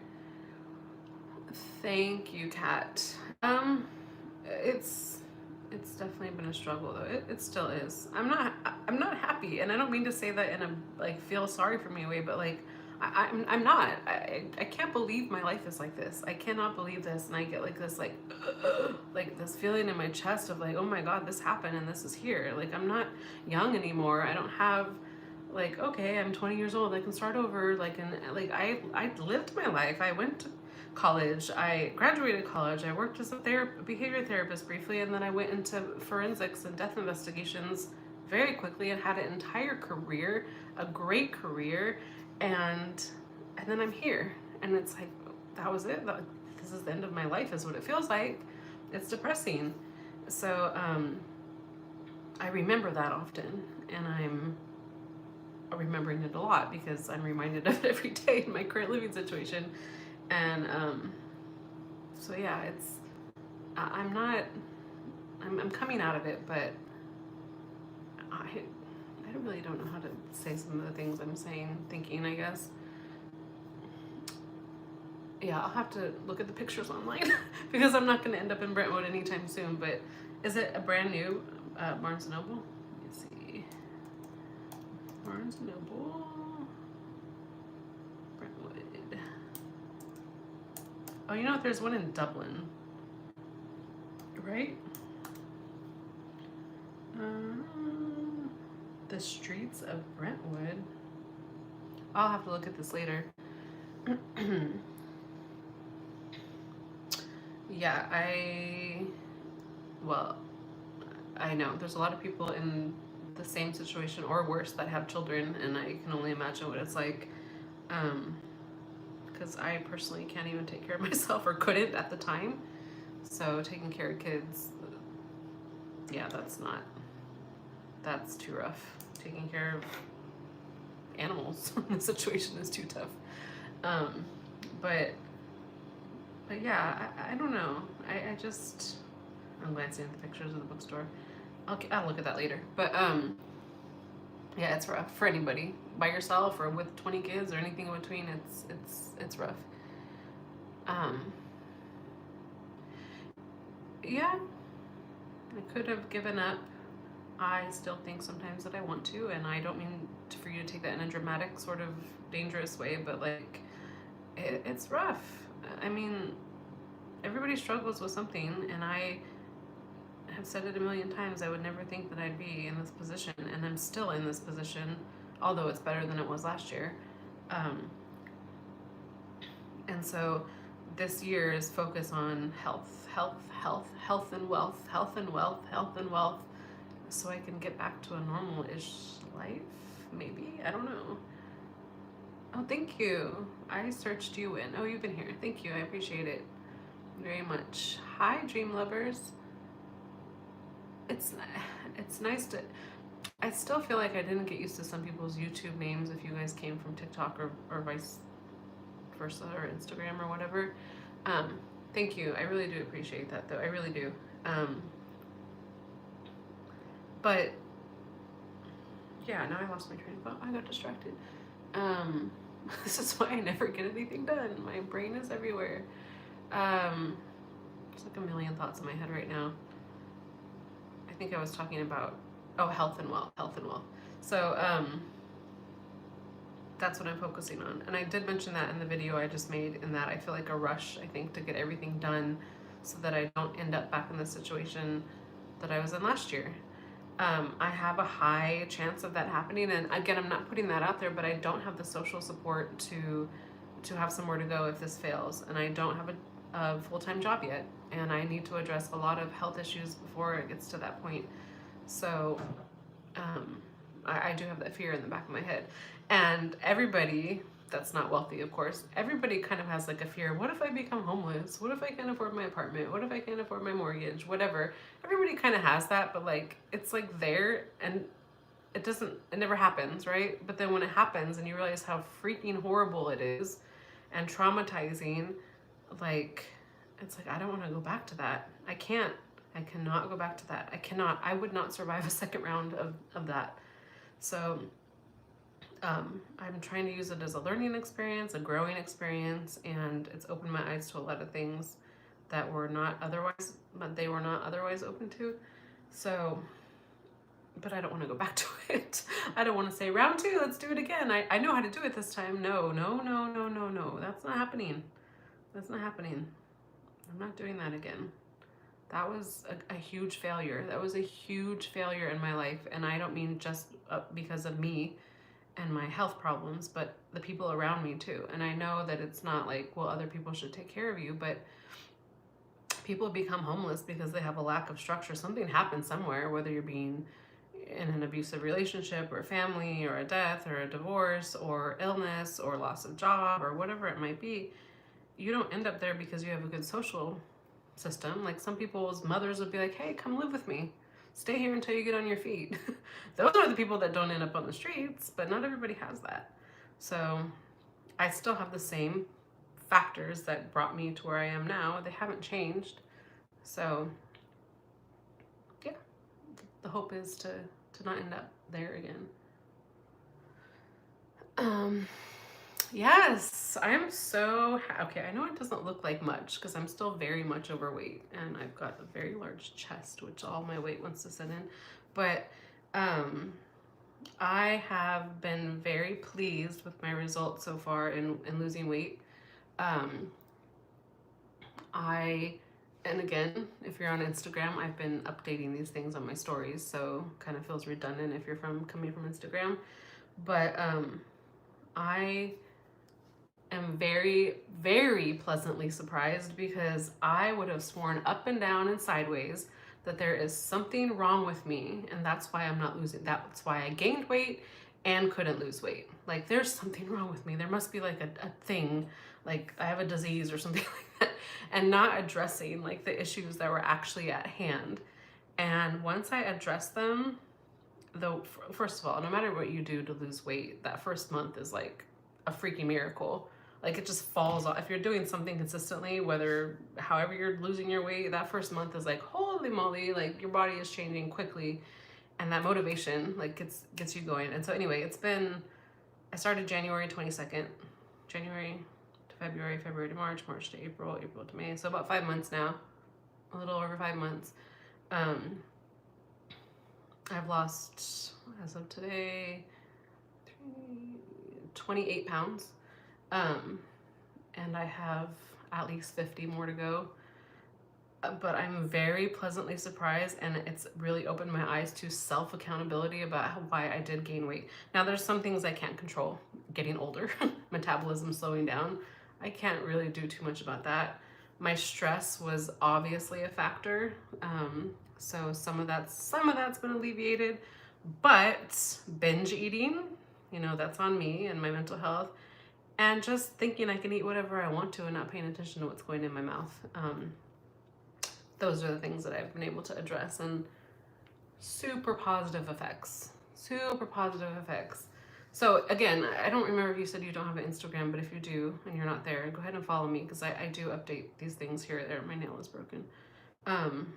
Thank you, Kat. It's definitely been a struggle, though. It still is. I'm not happy, and I don't mean to say that in a like feel sorry for me way, but like I'm not. I can't believe my life is like this. I cannot believe this, and I get like this like this feeling in my chest of like, oh my God, this happened and this is here. Like, I'm not young anymore. I don't have like, okay, I'm 20 years old. I can start over. Like, and like I lived my life. I went to college. I graduated college. I worked as a behavior therapist briefly, and then I went into forensics and death investigations very quickly and had an entire career, a great career, and then I'm here, and it's like that was it. This is the end of my life, is what it feels like. It's depressing. So I remember that often, and I'm remembering it a lot because I'm reminded of it every day in my current living situation. And so yeah, I'm coming out of it, but I really don't know how to say some of the things I'm thinking, I guess. Yeah, I'll have to look at the pictures online because I'm not going to end up in Brentwood anytime soon. But is it a brand new Barnes & Noble? Let's see. Barnes & Noble. Brentwood. Oh, you know what? There's one in Dublin. Right? The streets of Brentwood. I'll have to look at this later. Yeah, I know there's a lot of people in the same situation or worse that have children, and I can only imagine what it's like. Because I personally can't even take care of myself, or couldn't at the time. So taking care of kids, yeah, that's too rough. Taking care of animals in this situation is too tough. But yeah, I don't know. I'm glancing at the pictures of the bookstore. I'll look at that later. But yeah, it's rough for anybody, by yourself or with 20 kids or anything in between. It's rough. Yeah, I could have given up. I still think sometimes that I want to, and I don't mean for you to take that in a dramatic, sort of dangerous way, but like, it's rough. I mean, everybody struggles with something, and I have said it a million times. I would never think that I'd be in this position, and I'm still in this position, although it's better than it was last year. And so this year's focus on health and wealth, so I can get back to a normal-ish life, maybe. I don't know. Oh, thank you. I searched you in. Oh, you've been here. Thank you. I appreciate it very much. Hi, dream lovers. It's nice to... I still feel like I didn't get used to some people's YouTube names if you guys came from TikTok or vice versa, or Instagram or whatever. Thank you. I really do appreciate that, though. I really do. But yeah, now I lost my train of thought. I got distracted. This is why I never get anything done. My brain is everywhere. There's like a million thoughts in my head right now. I think I was talking about, health and wealth. So that's what I'm focusing on. And I did mention that in the video I just made, in that I feel like a rush, I think, to get everything done so that I don't end up back in the situation that I was in last year. I have a high chance of that happening, and again, I'm not putting that out there, but I don't have the social support to have somewhere to go if this fails, and I don't have a full-time job yet, and I need to address a lot of health issues before it gets to that point. So I do have that fear in the back of my head, and everybody that's not wealthy, of course, everybody kind of has like a fear. What if I become homeless? What if I can't afford my apartment? What if I can't afford my mortgage? Whatever. Everybody kind of has that, but like, it's like there, and it never happens, right? But then when it happens and you realize how freaking horrible it is and traumatizing, like, it's like, I don't want to go back to that. I cannot go back to that. I would not survive a second round of that. So I'm trying to use it as a learning experience, a growing experience, and it's opened my eyes to a lot of things that they were not otherwise open to. So, but I don't want to go back to it. I don't want to say round 2, let's do it again. I know how to do it this time. No. That's not happening. I'm not doing that again. That was a huge failure. That was a huge failure in my life, and I don't mean just because of me. and my health problems, but the people around me too. And I know that it's not like, well, other people should take care of you, but people become homeless because they have a lack of structure. Something happens somewhere, whether you're being in an abusive relationship or family or a death or a divorce or illness or loss of job or whatever it might be. You don't end up there because you have a good social system. Like some people's mothers would be like, hey, come live with me. Stay here until you get on your feet. Those are the people that don't end up on the streets, but not everybody has that. So I still have the same factors that brought me to where I am now. They haven't changed. So yeah, the hope is to not end up there again. Yes, I'm so okay. I know it doesn't look like much because I'm still very much overweight and I've got a very large chest, which all my weight wants to sit in. But I have been very pleased with my results so far in losing weight. And again, if you're on Instagram, I've been updating these things on my stories, so kind of feels redundant if you're coming from Instagram. But I am very, very pleasantly surprised because I would have sworn up and down and sideways that there is something wrong with me, and that's why I'm not losing. That's why I gained weight and couldn't lose weight. Like there's something wrong with me. There must be like a thing, like I have a disease or something like that, and not addressing like the issues that were actually at hand. And once I addressed them, though, first of all, no matter what you do to lose weight, that first month is like a freaking miracle. Like it just falls off. If you're doing something consistently, however you're losing your weight, that first month is like, holy moly, like your body is changing quickly. And that motivation like gets you going. And so anyway, I started January 22nd, January to February, February to March, March to April, April to May. So about 5 months now, a little over 5 months. I've lost, as of today, 28 pounds. And I have at least 50 more to go. But I'm very pleasantly surprised, and it's really opened my eyes to self-accountability about why I did gain weight. Now, there's some things I can't control. Getting older, metabolism slowing down. I can't really do too much about that. My stress was obviously a factor. So some of that's been alleviated, but binge eating, that's on me and my mental health, and just thinking I can eat whatever I want to and not paying attention to what's going in my mouth. Those are the things that I've been able to address, and super positive effects. So again, I don't remember if you said you don't have an Instagram, but if you do and you're not there, go ahead and follow me because I do update these things here or there. My nail is broken. And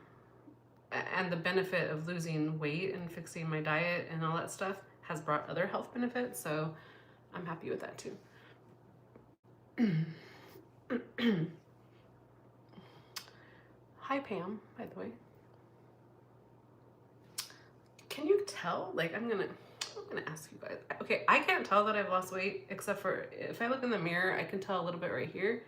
the benefit of losing weight and fixing my diet and all that stuff has brought other health benefits, so I'm happy with that too. Hi Pam, by the way. Can you tell? Like I'm gonna ask you guys. Okay, I can't tell that I've lost weight except for if I look in the mirror, I can tell a little bit right here.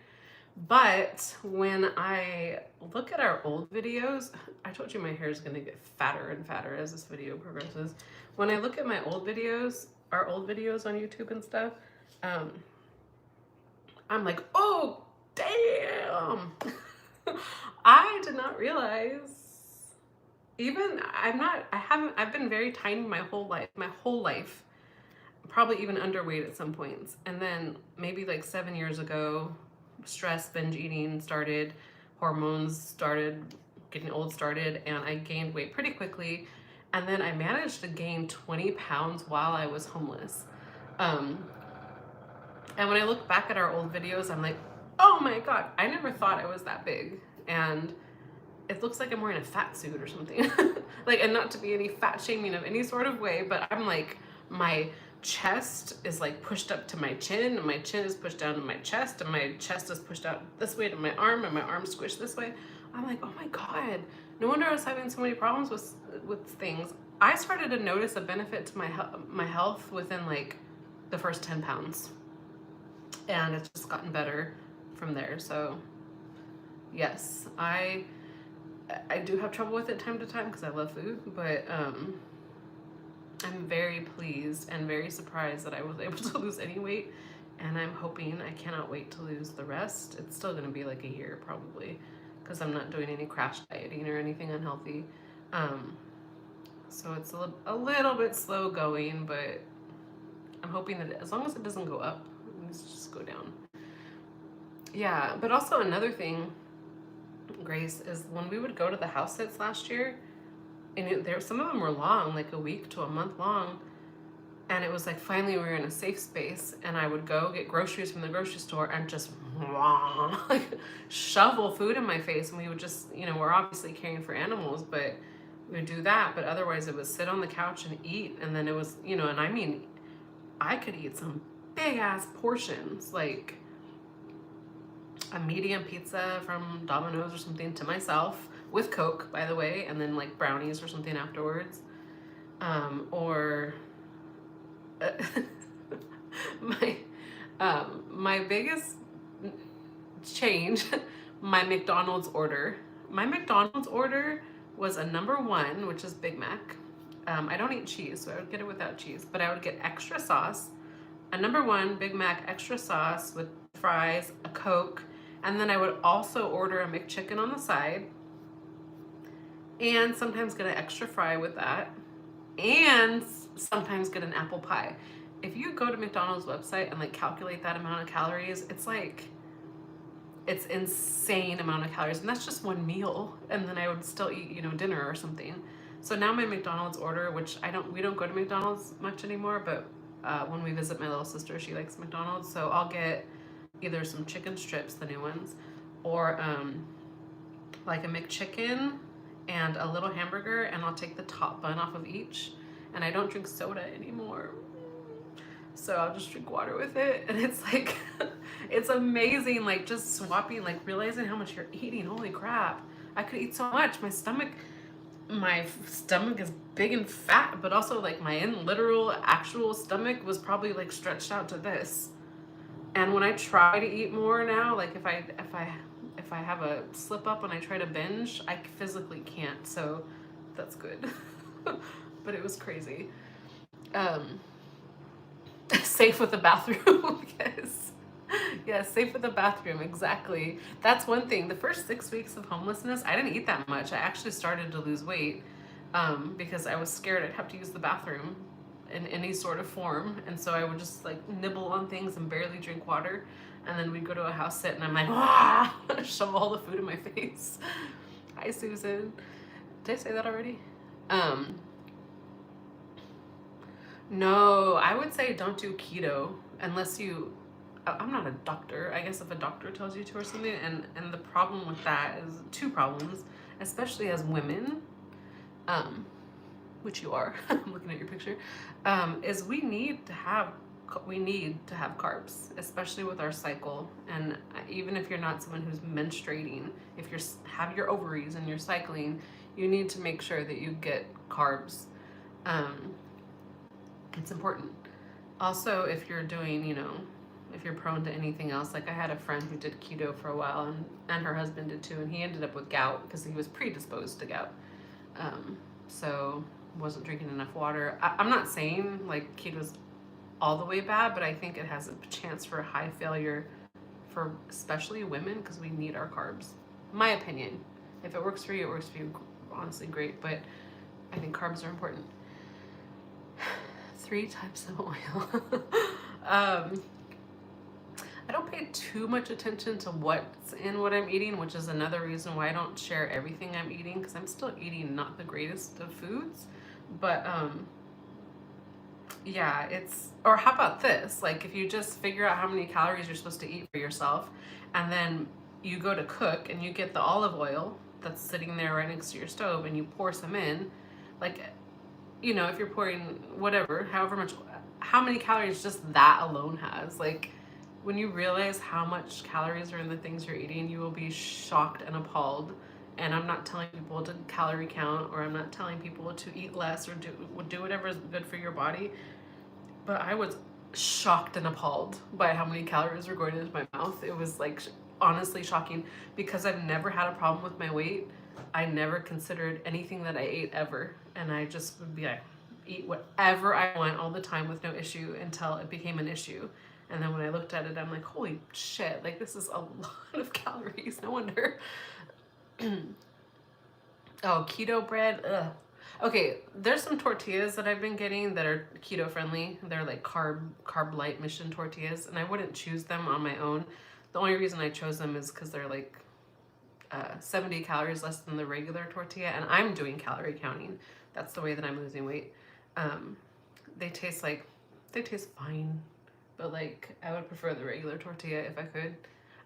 But when I look at our old videos, I told you my hair is going to get fatter and fatter as this video progresses. When I look at my old videos, our old videos on YouTube and stuff, I'm like, oh, damn. I did not realize. I've been very tiny my whole life, probably even underweight at some points. And then maybe like 7 years ago, stress, binge eating started, hormones started, getting old started, and I gained weight pretty quickly. And then I managed to gain 20 pounds while I was homeless. And when I look back at our old videos, I'm like, oh my God, I never thought I was that big. And it looks like I'm wearing a fat suit or something. And not to be any fat shaming of any sort of way, but I'm like, my chest is like pushed up to my chin, and my chin is pushed down to my chest, and my chest is pushed out this way to my arm, and my arm squished this way. I'm like, oh my God, no wonder I was having so many problems with things. I started to notice a benefit to my health within like the first 10 pounds, and it's just gotten better from there. So yes, I do have trouble with it time to time because I love food, but I'm very pleased and very surprised that I was able to lose any weight, and I'm hoping, I cannot wait to lose the rest. It's still going to be like a year probably, because I'm not doing any crash dieting or anything unhealthy. Um, so it's a little bit slow going, but I'm hoping that as long as it doesn't go up, it needs to just go down. Yeah, but also another thing, Grace, is when we would go to the house sits last year, and some of them were long, like a week to a month long, and it was like finally we were in a safe space, and I would go get groceries from the grocery store and just like shovel food in my face, and we would just, we're obviously caring for animals, but we would do that, but otherwise it was sit on the couch and eat, and then it was, and I mean, I could eat some big ass portions, like a medium pizza from Domino's or something to myself with Coke, by the way, and then like brownies or something afterwards. Or my biggest change, my McDonald's order. My McDonald's order was a number 1, which is Big Mac. I don't eat cheese, so I would get it without cheese, but I would get extra sauce, a number 1 Big Mac extra sauce with fries, a Coke, and then I would also order a McChicken on the side, and sometimes get an extra fry with that, and sometimes get an apple pie. If you go to McDonald's website and like calculate that amount of calories, it's insane amount of calories, and that's just one meal, and then I would still eat, dinner or something. So now my McDonald's order, which we don't go to McDonald's much anymore, but when we visit my little sister, she likes McDonald's, so I'll get either some chicken strips, the new ones, or like a McChicken and a little hamburger, and I'll take the top bun off of each. And I don't drink soda anymore, so I'll just drink water with it. And it's like, it's amazing, like just swapping, like realizing how much you're eating. Holy crap, I could eat so much. My stomach is big and fat, but also like my literal actual stomach was probably like stretched out to this. And when I try to eat more now, like if I have a slip up and I try to binge, I physically can't. So that's good. But it was crazy. Safe with the bathroom. Yes, safe with the bathroom, exactly. That's one thing. The first 6 weeks of homelessness, I didn't eat that much. I actually started to lose weight because I was scared I'd have to use the bathroom in any sort of form, and so I would just like nibble on things and barely drink water, and then we'd go to a house sit and I'm like, shove all the food in my face. Hi, Susan. Did I say that already? No, I would say don't do keto unless I'm not a doctor. I guess if a doctor tells you to or something, and the problem with that is 2 problems, especially as women, which you are, I'm looking at your picture, is we need to have carbs, especially with our cycle. And even if you're not someone who's menstruating, if you have your ovaries and you're cycling, you need to make sure that you get carbs. It's important. Also, if you're doing, if you're prone to anything else, like I had a friend who did keto for a while, and her husband did too, and he ended up with gout because he was predisposed to gout. So wasn't drinking enough water. I'm not saying like keto's all the way bad, but I think it has a chance for high failure for especially women, because we need our carbs. My opinion. If it works for you, it works for you. Honestly, great. But I think carbs are important. 3 types of oil. I don't pay too much attention to what's in what I'm eating, which is another reason why I don't share everything I'm eating, because I'm still eating not the greatest of foods. But yeah, or how about this? Like if you just figure out how many calories you're supposed to eat for yourself, and then you go to cook and you get the olive oil that's sitting there right next to your stove and you pour some in, like, if you're pouring whatever, how many calories just that alone has, like, when you realize how much calories are in the things you're eating, you will be shocked and appalled. And I'm not telling people to calorie count, or I'm not telling people to eat less or do whatever is good for your body. But I was shocked and appalled by how many calories were going into my mouth. It was like honestly shocking, because I've never had a problem with my weight. I never considered anything that I ate ever. And I just would be like, eat whatever I want all the time with no issue until it became an issue. And then when I looked at it, I'm like, holy shit, like this is a lot of calories. No wonder. Oh, keto bread. Ugh. Okay, there's some tortillas that I've been getting that are keto friendly. They're like carb light mission tortillas, and I wouldn't choose them on my own. The only reason I chose them is because they're like 70 calories less than the regular tortilla, and I'm doing calorie counting. That's the way that I'm losing weight. They taste fine, but like I would prefer the regular tortilla if I could.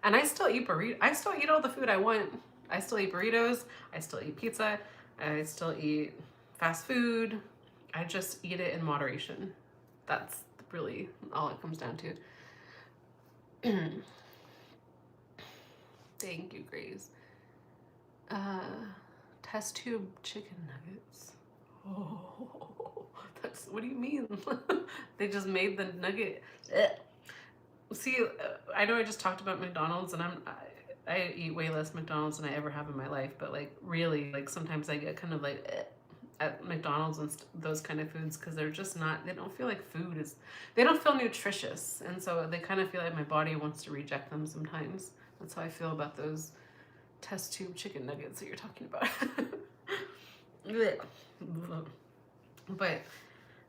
And I still eat I still eat all the food I want. I still eat burritos. I still eat pizza. I still eat fast food. I just eat it in moderation. That's really all it comes down to. Thank you, Grace. Test tube chicken nuggets. Oh, that's, what do you mean? They just made the nugget. See, I know I just talked about McDonald's, and I eat way less McDonald's than I ever have in my life, but like really, like sometimes I get kind of like at McDonald's and those kind of foods because they're just not, they don't feel like food is, they don't feel nutritious, and so they kind of feel like my body wants to reject them sometimes. That's how I feel about those test tube chicken nuggets that you're talking about. But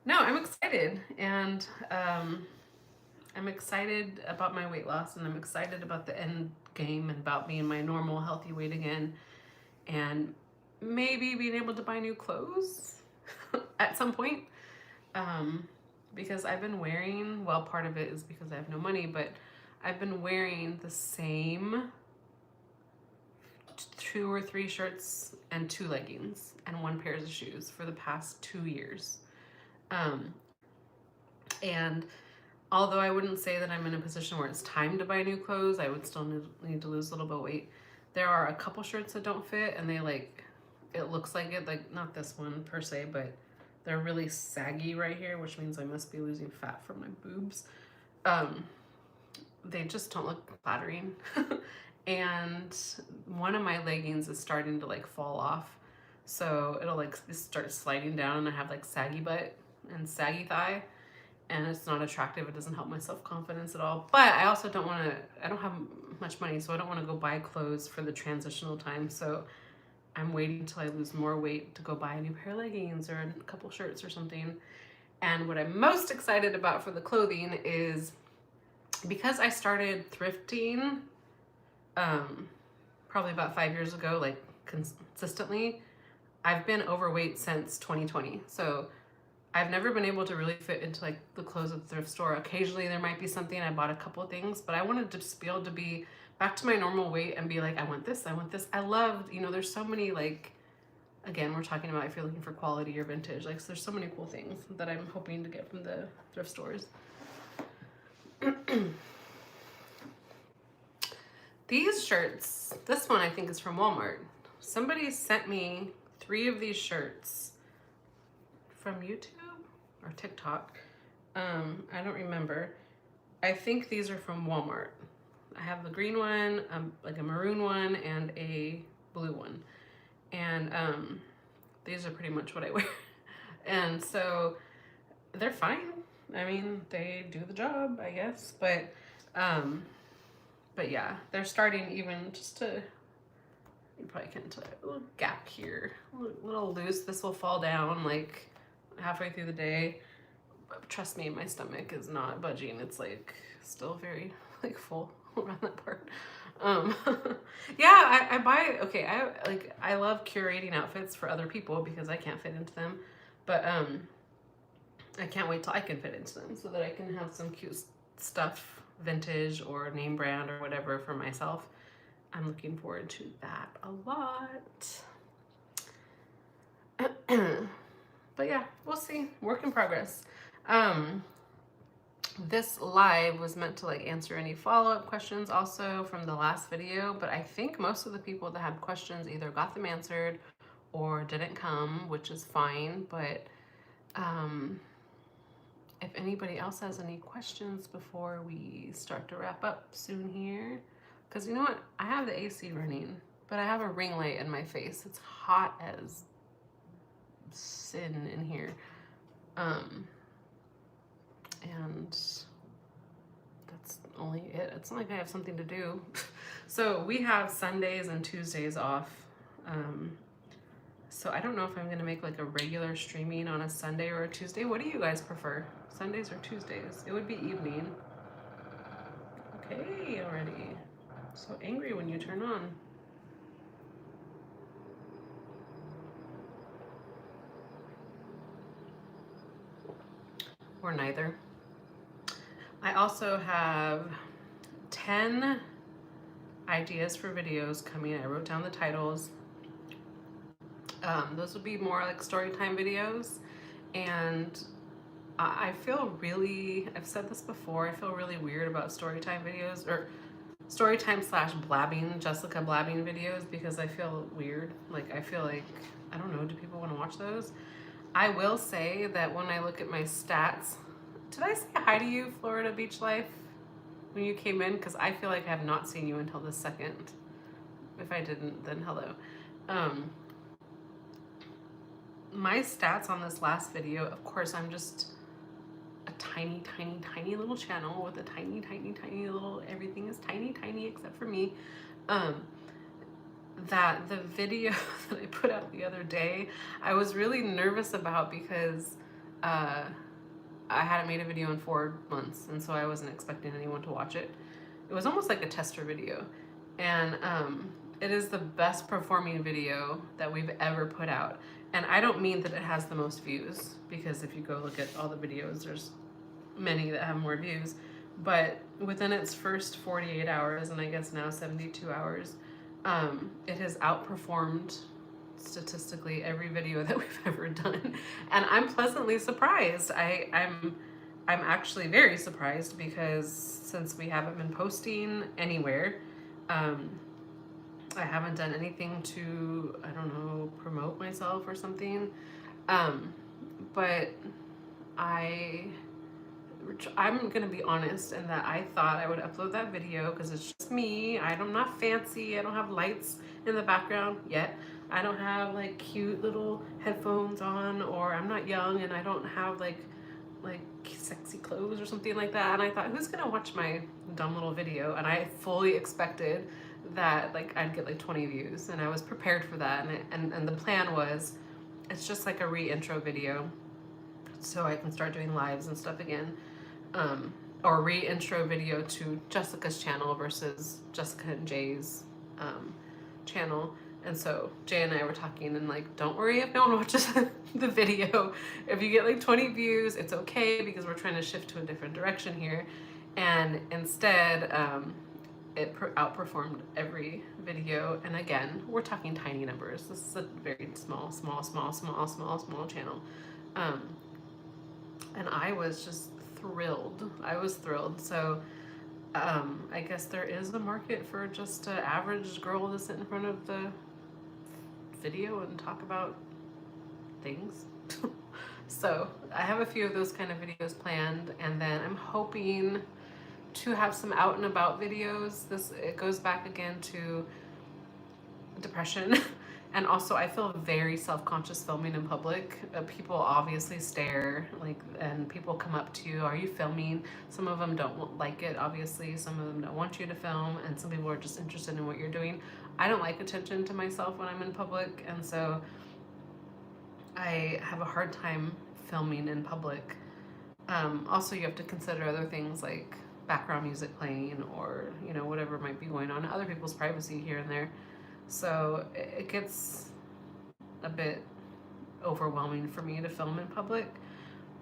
no, I'm excited, and I'm excited about my weight loss, and I'm excited about the end game and about being my normal healthy weight again, and maybe being able to buy new clothes at some point, because I've been wearing, well, part of it is because I have no money, but I've been wearing the same 2 or 3 shirts and 2 leggings and 1 pair of shoes for the past 2 years. And although I wouldn't say that I'm in a position where it's time to buy new clothes, I would still need to lose a little bit of weight. There are a couple shirts that don't fit, and they like, it looks like it, like not this one per se, but they're really saggy right here, which means I must be losing fat from my boobs. They just don't look flattering. And one of my leggings is starting to like fall off, so it'll like start sliding down, and I have like saggy butt and saggy thigh, and it's not attractive. It doesn't help my self-confidence at all. But I also don't want to, I don't have much money, so I don't want to go buy clothes for the transitional time. So I'm waiting until I lose more weight to go buy a new pair of leggings or a couple shirts or something. And what I'm most excited about for the clothing is, because I started thrifting probably about 5 years ago, like consistently, I've been overweight since 2020. So I've never been able to really fit into like the clothes at the thrift store. Occasionally there might be something, I bought a couple of things, but I wanted to just be able to be back to my normal weight and be like, I want this, I want this. I love, you know, there's so many, like, again, we're talking about if you're looking for quality or vintage, like, so there's so many cool things that I'm hoping to get from the thrift stores. These shirts, this one I think is from Walmart. Somebody sent me 3 of these shirts from YouTube or TikTok. I don't remember. I think these are from Walmart. I have the green one, like a maroon one, and a blue one. And these are pretty much what I wear. And so they're fine. I mean, they do the job, I guess. But yeah, they're starting even just to, you probably can't tell, a little gap here, a little loose. This will fall down like halfway through the day. But trust me, my stomach is not budging. It's like still very like full around that part. Yeah, I buy, okay, I love curating outfits for other people because I can't fit into them. But I can't wait till I can fit into them so that I can have some cute stuff, vintage or name brand or whatever, for myself. I'm looking forward to that a lot. But yeah, we'll see. Work in progress. This live was meant to like answer any follow-up questions also from the last video, but I think most of the people that had questions either got them answered or didn't come, which is fine. But if anybody else has any questions before we start to wrap up soon here, because you know what, I have the AC running, but I have a ring light in my face. It's hot as sin in here. And that's only it. It's not like I have something to do. So we have Sundays and Tuesdays off. So I don't know if I'm gonna make like a regular streaming on a Sunday or a Tuesday. What do you guys prefer? Sundays or Tuesdays? It would be evening. Okay, already. So angry when you turn on. Or neither. I also have 10 ideas for videos coming. I wrote down the titles. Those would be more like story time videos. And I feel really, I've said this before, I feel really weird about story time videos, or story time / blabbing, Jessica blabbing videos, because I feel weird. Like, I feel like, I don't know, do people want to watch those? I will say that when I look at my stats, did I say hi to you, Florida Beach Life, when you came in? Because I feel like I have not seen you until the second. If I didn't, then hello. My stats on this last video, of course, I'm just a tiny, tiny, tiny little channel with a tiny, tiny, tiny little, everything is tiny, tiny except for me. That the video that I put out the other day, I was really nervous about because I hadn't made a video in 4 months, and so I wasn't expecting anyone to watch it. It was almost like a tester video, and it is the best performing video that we've ever put out. And I don't mean that it has the most views, because if you go look at all the videos, there's many that have more views. But within its first 48 hours, and I guess now 72 hours, it has outperformed statistically every video that we've ever done. And I'm pleasantly surprised. I'm actually very surprised, because since we haven't been posting anywhere, I haven't done anything to, I don't know, promote myself or something. But I'm gonna be honest in that I thought I would upload that video because it's just me. I'm not fancy. I don't have lights in the background yet. I don't have like cute little headphones on, or I'm not young and I don't have like sexy clothes or something like that. And I thought, who's gonna watch my dumb little video? And I fully expected that like I'd get like 20 views, and I was prepared for that. And the plan was, it's just like a re-intro video, so I can start doing lives and stuff again, or re-intro video to Jessica's channel versus Jessica and Jay's channel. And so Jay and I were talking, and like, don't worry if no one watches the video. If you get like 20 views, it's okay, because we're trying to shift to a different direction here. And instead, it outperformed every video. And again, we're talking tiny numbers. This is a very small channel. And I was just thrilled. I was thrilled. So I guess there is a market for just an average girl to sit in front of the video and talk about things. So I have a few of those kind of videos planned, and then I'm hoping to have some out and about videos. It goes back again to depression. And also, I feel very self-conscious filming in public. People obviously stare, like, and people come up to you, are you filming? Some of them don't like it, obviously. Some of them don't want you to film, and some people are just interested in what you're doing. I don't like attention to myself when I'm in public, and so I have a hard time filming in public. Also, you have to consider other things like background music playing, or, you know, whatever might be going on, other people's privacy here and there. So it gets a bit overwhelming for me to film in public,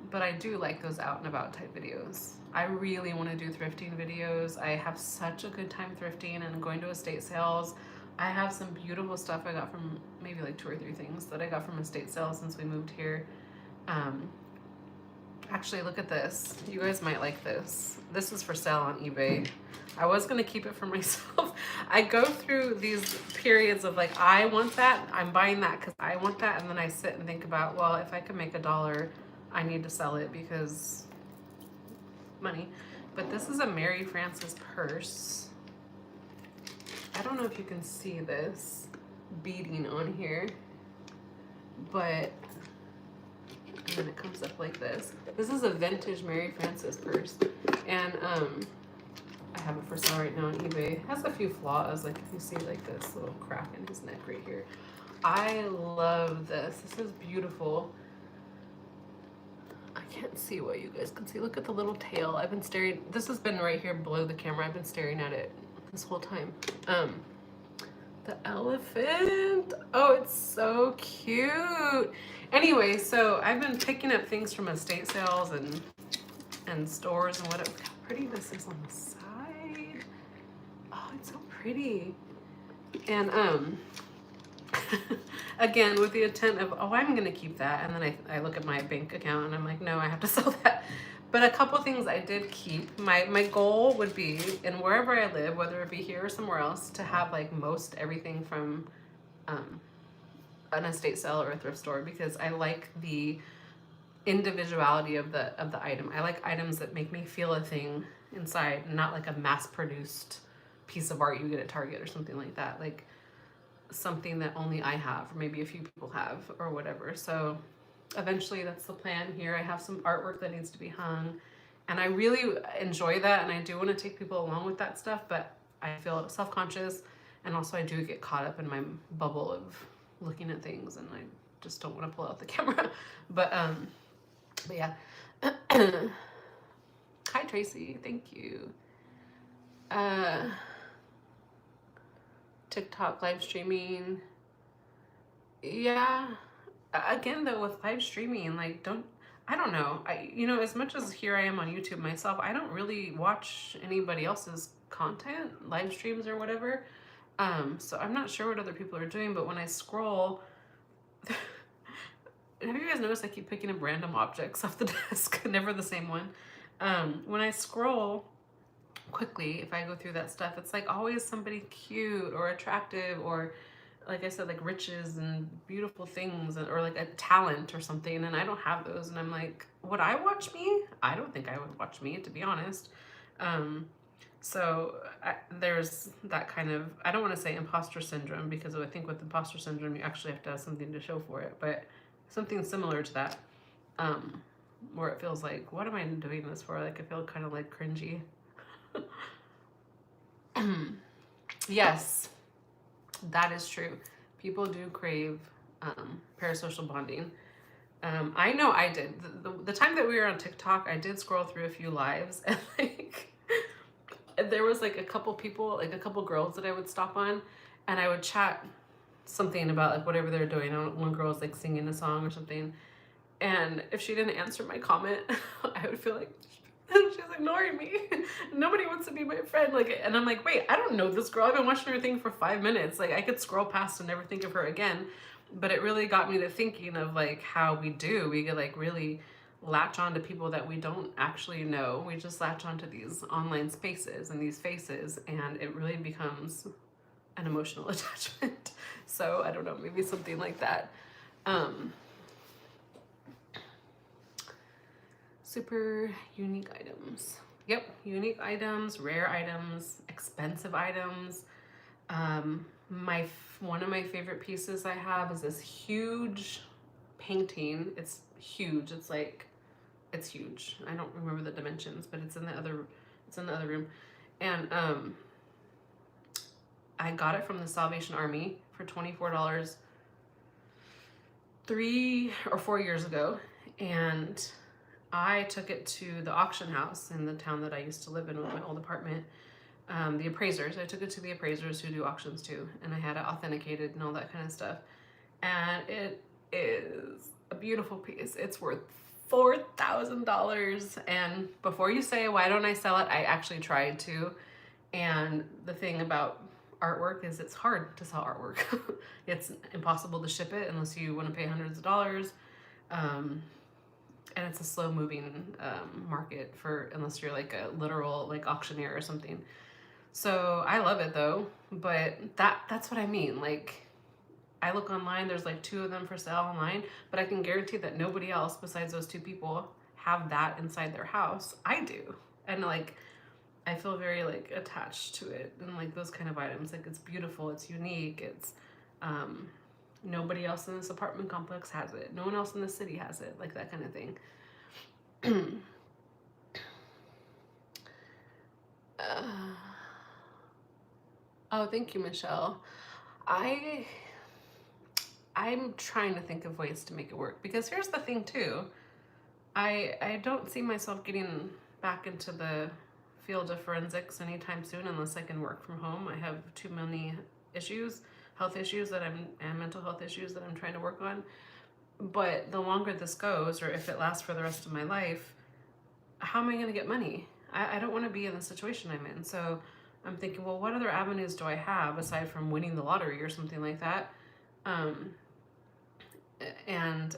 but I do like those out and about type videos. I really want to do thrifting videos. I have such a good time thrifting and going to estate sales. I have some beautiful stuff I got from, maybe like 2 or 3 things that I got from estate sales since we moved here. Actually, look at this. You guys might like this. This is for sale on eBay. I was gonna keep it for myself. I go through these periods of like, I want that, I'm buying that because I want that, and then I sit and think about, well, if I can make $1, I need to sell it because money. But this is a Mary Frances purse. I don't know if you can see this beading on here, but and then it comes up like this. This is a vintage Mary Frances purse, and I have it for sale right now on eBay. It has a few flaws, like if you see like this little crack in his neck right here. I love this. This is beautiful. I can't see what you guys can see. Look at the little tail. I've been staring. This has been right here below the camera. I've been staring at it this whole time. The elephant. Oh, it's so cute. Anyway, so I've been picking up things from estate sales and stores and whatever. Look how pretty this is on the side. Oh, it's so pretty. And again, with the intent of, oh, I'm gonna keep that, and then I look at my bank account and I'm like, no, I have to sell that. But a couple things I did keep. My goal would be, in wherever I live, whether it be here or somewhere else, to have like most everything from an estate sale or a thrift store, because I like the individuality of the item. I like items that make me feel a thing inside, not like a mass-produced piece of art you get at Target or something like that. Like something that only I have, or maybe a few people have, or whatever. So eventually that's the plan here. I have some artwork that needs to be hung, and I really enjoy that, and I do want to take people along with that stuff, but I feel self-conscious, and also I do get caught up in my bubble of looking at things, and I just don't want to pull out the camera. But yeah. Hi Tracy, thank you. TikTok live streaming. Yeah. Again though, with live streaming, like I don't know. As much as here I am on YouTube myself, I don't really watch anybody else's content, live streams or whatever. So I'm not sure what other people are doing, but when I scroll, have you guys noticed I keep picking up random objects off the desk, never the same one? When I scroll quickly, if I go through that stuff, it's like always somebody cute or attractive, or like I said, like riches and beautiful things, or like a talent or something, and I don't have those, and I'm like, would I watch me? I don't think I would watch me, to be honest. So there's that kind of, I don't want to say imposter syndrome, because I think with imposter syndrome you actually have to have something to show for it, but something similar to that, where it feels like, what am I doing this for? Like I feel kind of like cringy. Yes, that is true. People do crave parasocial bonding. I know I did. The time that we were on TikTok, I did scroll through a few lives, and like there was like a couple people, like a couple girls that I would stop on, and I would chat something about like whatever they're doing. One girl was like singing a song or something, and if she didn't answer my comment, I would feel like she's ignoring me. Nobody wants to be my friend. Like, and I'm like, wait, I don't know this girl. I've been watching her thing for 5 minutes. Like, I could scroll past and never think of her again. But it really got me to thinking of like how we get like really latch on to people that we don't actually know. We just latch onto these online spaces and these faces, and it really becomes an emotional attachment. So I don't know, maybe something like that. Super unique items. Yep, unique items, rare items, expensive items. One of my favorite pieces I have is this huge painting. It's huge. It's huge. I don't remember the dimensions, but it's in the other room. And I got it from the Salvation Army for $24 3 or 4 years ago, and I took it to the auction house in the town that I used to live in with my old apartment. The appraisers. I took it to the appraisers who do auctions too, and I had it authenticated and all that kind of stuff. And it is a beautiful piece. It's worth $4,000. And before you say, why don't I sell it? I actually tried to. And the thing about artwork is it's hard to sell artwork. It's impossible to ship it unless you want to pay hundreds of dollars. And it's a slow moving market unless you're like a literal like auctioneer or something. So I love it though, but that's what I mean. Like I look online, there's like 2 of them for sale online, but I can guarantee that nobody else besides those 2 people have that inside their house. I do. And like I feel very like attached to it, and like those kind of items. Like it's beautiful, it's unique, it's Nobody else in this apartment complex has it. No one else in the city has it. Like that kind of thing. uh, oh, thank you, Michelle. I'm trying to think of ways to make it work, because here's the thing too. I don't see myself getting back into the field of forensics anytime soon unless I can work from home. I have too many issues, health issues and mental health issues that I'm trying to work on. But the longer this goes, or if it lasts for the rest of my life, how am I going to get money? I don't want to be in the situation I'm in. So I'm thinking, well, what other avenues do I have aside from winning the lottery or something like that? And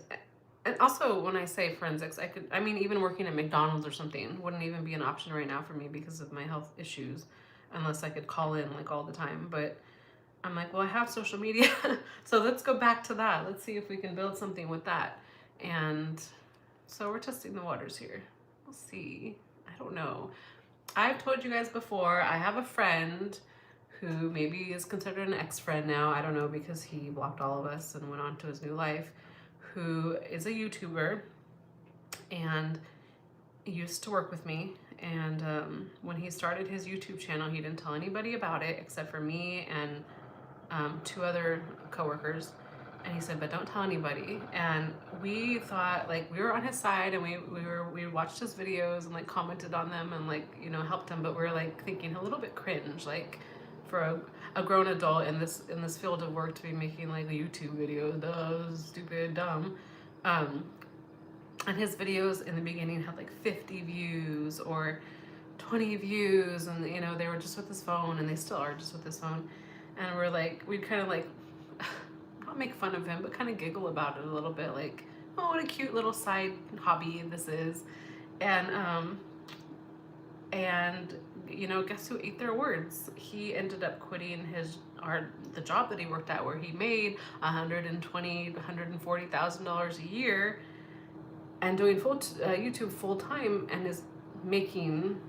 also, when I say forensics, I mean, even working at McDonald's or something wouldn't even be an option right now for me because of my health issues, unless I could call in like all the time. But I'm like, well, I have social media, so let's go back to that. Let's see if we can build something with that. And so we're testing the waters here. We'll see. I don't know. I've told you guys before, I have a friend who maybe is considered an ex-friend now. I don't know, because he blocked all of us and went on to his new life, who is a YouTuber and used to work with me. And when he started his YouTube channel, he didn't tell anybody about it except for me and 2 other coworkers. And he said, but don't tell anybody. And we thought, like, we were on his side, and we watched his videos and like commented on them and like, you know, helped him. But we're like thinking a little bit cringe, like, for a grown adult in this field of work to be making like a YouTube video, stupid, dumb. And his videos in the beginning had like 50 views or 20 views, and you know, they were just with his phone, and they still are just with his phone. And we're like, we'd kind of like, not make fun of him, but kind of giggle about it a little bit, like, oh, what a cute little side hobby this is. And you know, guess who ate their words? He ended up quitting the job that he worked at, where he made $140,000 a year, and doing YouTube full time, and is making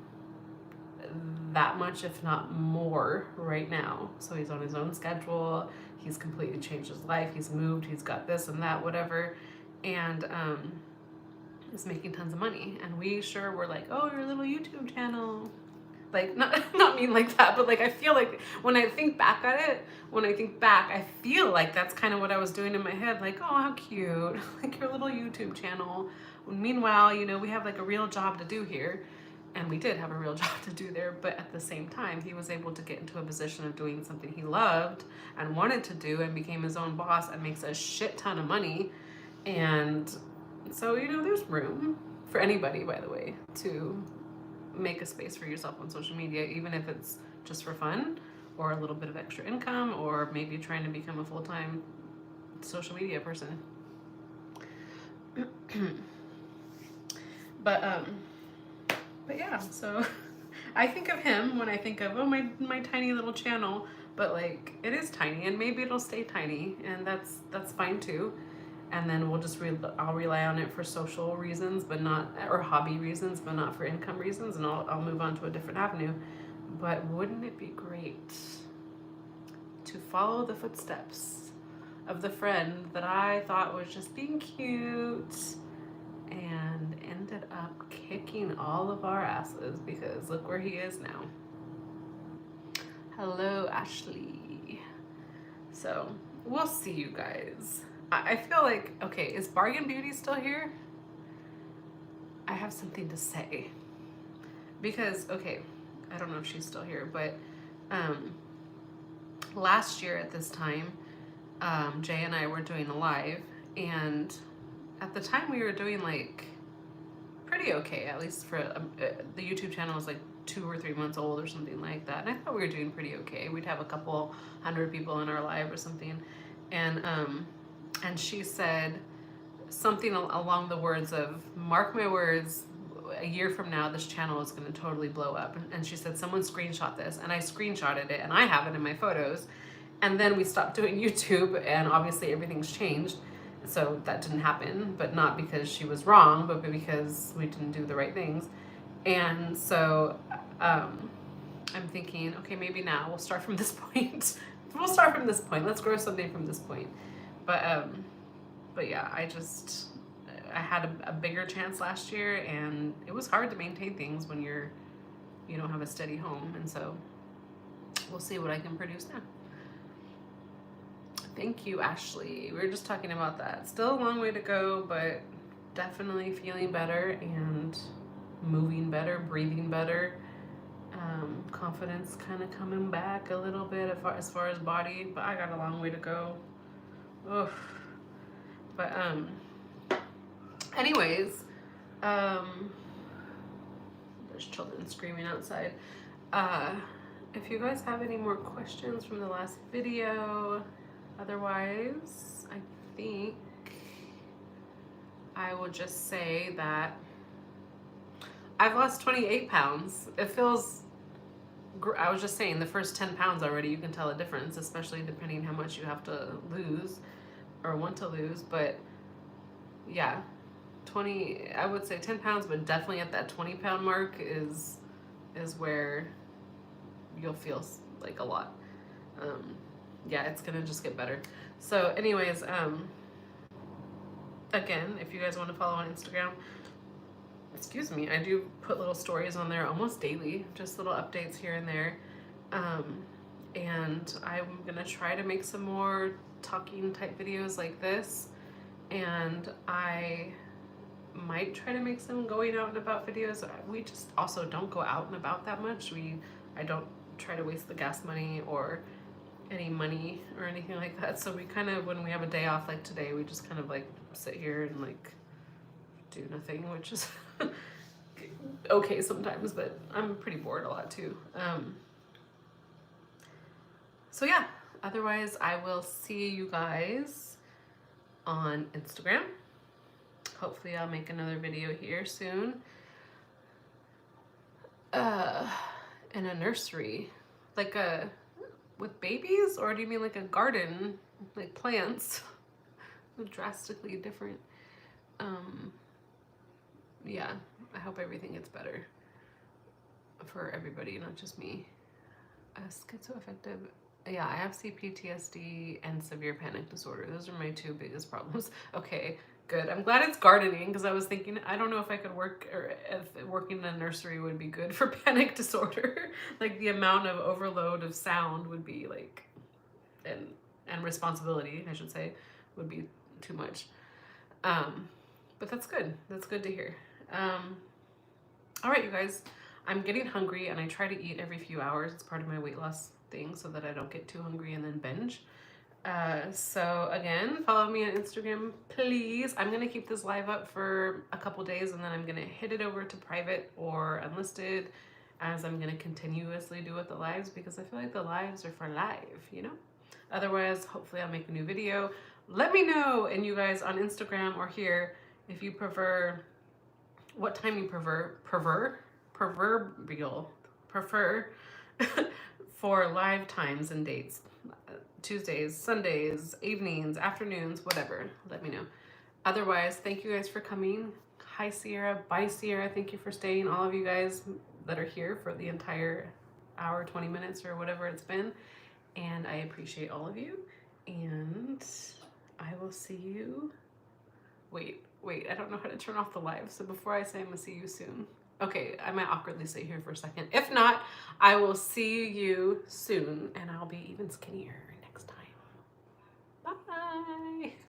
that much, if not more, right now. So he's on his own schedule. He's completely changed his life. He's moved. He's got this and that, whatever, and is making tons of money. And we sure were like, oh, your little YouTube channel. Like, not mean like that, but like, I feel like when I think back at it, I feel like that's kind of what I was doing in my head. Like, oh, how cute, like your little YouTube channel. Meanwhile, you know, we have like a real job to do here. And we did have a real job to do there, but at the same time, he was able to get into a position of doing something he loved and wanted to do, and became his own boss and makes a shit ton of money. And so, you know, there's room for anybody, by the way, to make a space for yourself on social media, even if it's just for fun or a little bit of extra income, or maybe trying to become a full-time social media person. But yeah, so I think of him when I think of, oh, my tiny little channel, but like, it is tiny, and maybe it'll stay tiny, and that's fine too. And then we'll just I'll rely on it for social reasons, but not, or hobby reasons, but not for income reasons, and I'll move on to a different avenue. But wouldn't it be great to follow the footsteps of the friend that I thought was just being cute, and ended up kicking all of our asses, because look where he is now. Hello, Ashley. So we'll see, you guys. I feel like, okay, is Bargain Beauty still here? I have something to say, because, okay, I don't know if she's still here, but last year at this time, Jay and I were doing a live, and at the time we were doing like pretty okay, at least for the YouTube channel was like 2 or 3 months old or something like that, and I thought we were doing pretty okay. We'd have a couple hundred people in our live or something, and she said something along the words of, mark my words, a year from now this channel is going to totally blow up. And she said, someone screenshot this, and I screenshotted it, and I have it in my photos. And then we stopped doing YouTube, and obviously everything's changed. So that didn't happen, but not because she was wrong, but because we didn't do the right things. And so I'm thinking, okay, maybe now we'll start from this point. Let's grow something from this point. But yeah, I had a bigger chance last year, and it was hard to maintain things when you don't have a steady home, and so we'll see what I can produce now. Thank you, Ashley. We were just talking about that. Still a long way to go, but definitely feeling better and moving better, breathing better. Confidence kind of coming back a little bit as far as body, but I got a long way to go. Ugh. But anyways, there's children screaming outside. If you guys have any more questions from the last video, otherwise, I think I will just say that I've lost 28 pounds. It feels, I was just saying, the first 10 pounds already, you can tell a difference, especially depending how much you have to lose or want to lose. But yeah, I would say 10 pounds, but definitely at that 20-pound mark is where you'll feel like a lot. Yeah, it's gonna just get better. So anyways, again, if you guys want to follow on Instagram, excuse me, I do put little stories on there almost daily, just little updates here and there. And I'm gonna try to make some more talking type videos like this, and I might try to make some going out and about videos. We just also don't go out and about that much. I don't try to waste the gas money or any money or anything like that. So we kind of, when we have a day off like today, we just kind of like sit here and like do nothing, which is okay sometimes, but I'm pretty bored a lot too. So yeah, otherwise I will see you guys on Instagram. Hopefully I'll make another video here soon. In a nursery, like with babies, or do you mean like a garden, like plants? Drastically different. Yeah, I hope everything gets better for everybody, not just me. Schizoaffective. Yeah, I have CPTSD and severe panic disorder. Those are my two biggest problems. Okay, good. I'm glad it's gardening, because I was thinking, I don't know if I could work, or if working in a nursery would be good for panic disorder. Like the amount of overload of sound would be like, and responsibility, I should say, would be too much. But that's good. That's good to hear. All right, you guys, I'm getting hungry, and I try to eat every few hours. It's part of my weight loss thing, so that I don't get too hungry and then binge. So again, follow me on Instagram, please. I'm gonna keep this live up for a couple days, and then I'm gonna hit it over to private or unlisted, as I'm gonna continuously do with the lives, because I feel like the lives are for live, you know? Otherwise, hopefully I'll make a new video. Let me know, and you guys on Instagram or here, if you prefer, what time you prefer for live times and dates. Tuesdays, Sundays, evenings, afternoons, whatever. Let me know. Otherwise, thank you guys for coming. Hi, Sierra. Bye, Sierra. Thank you for staying. All of you guys that are here for the entire hour, 20 minutes, or whatever it's been. And I appreciate all of you. And I will see you. Wait, I don't know how to turn off the live. So before I say I'm gonna see you soon. Okay, I might awkwardly stay here for a second. If not, I will see you soon, and I'll be even skinnier next time. Bye.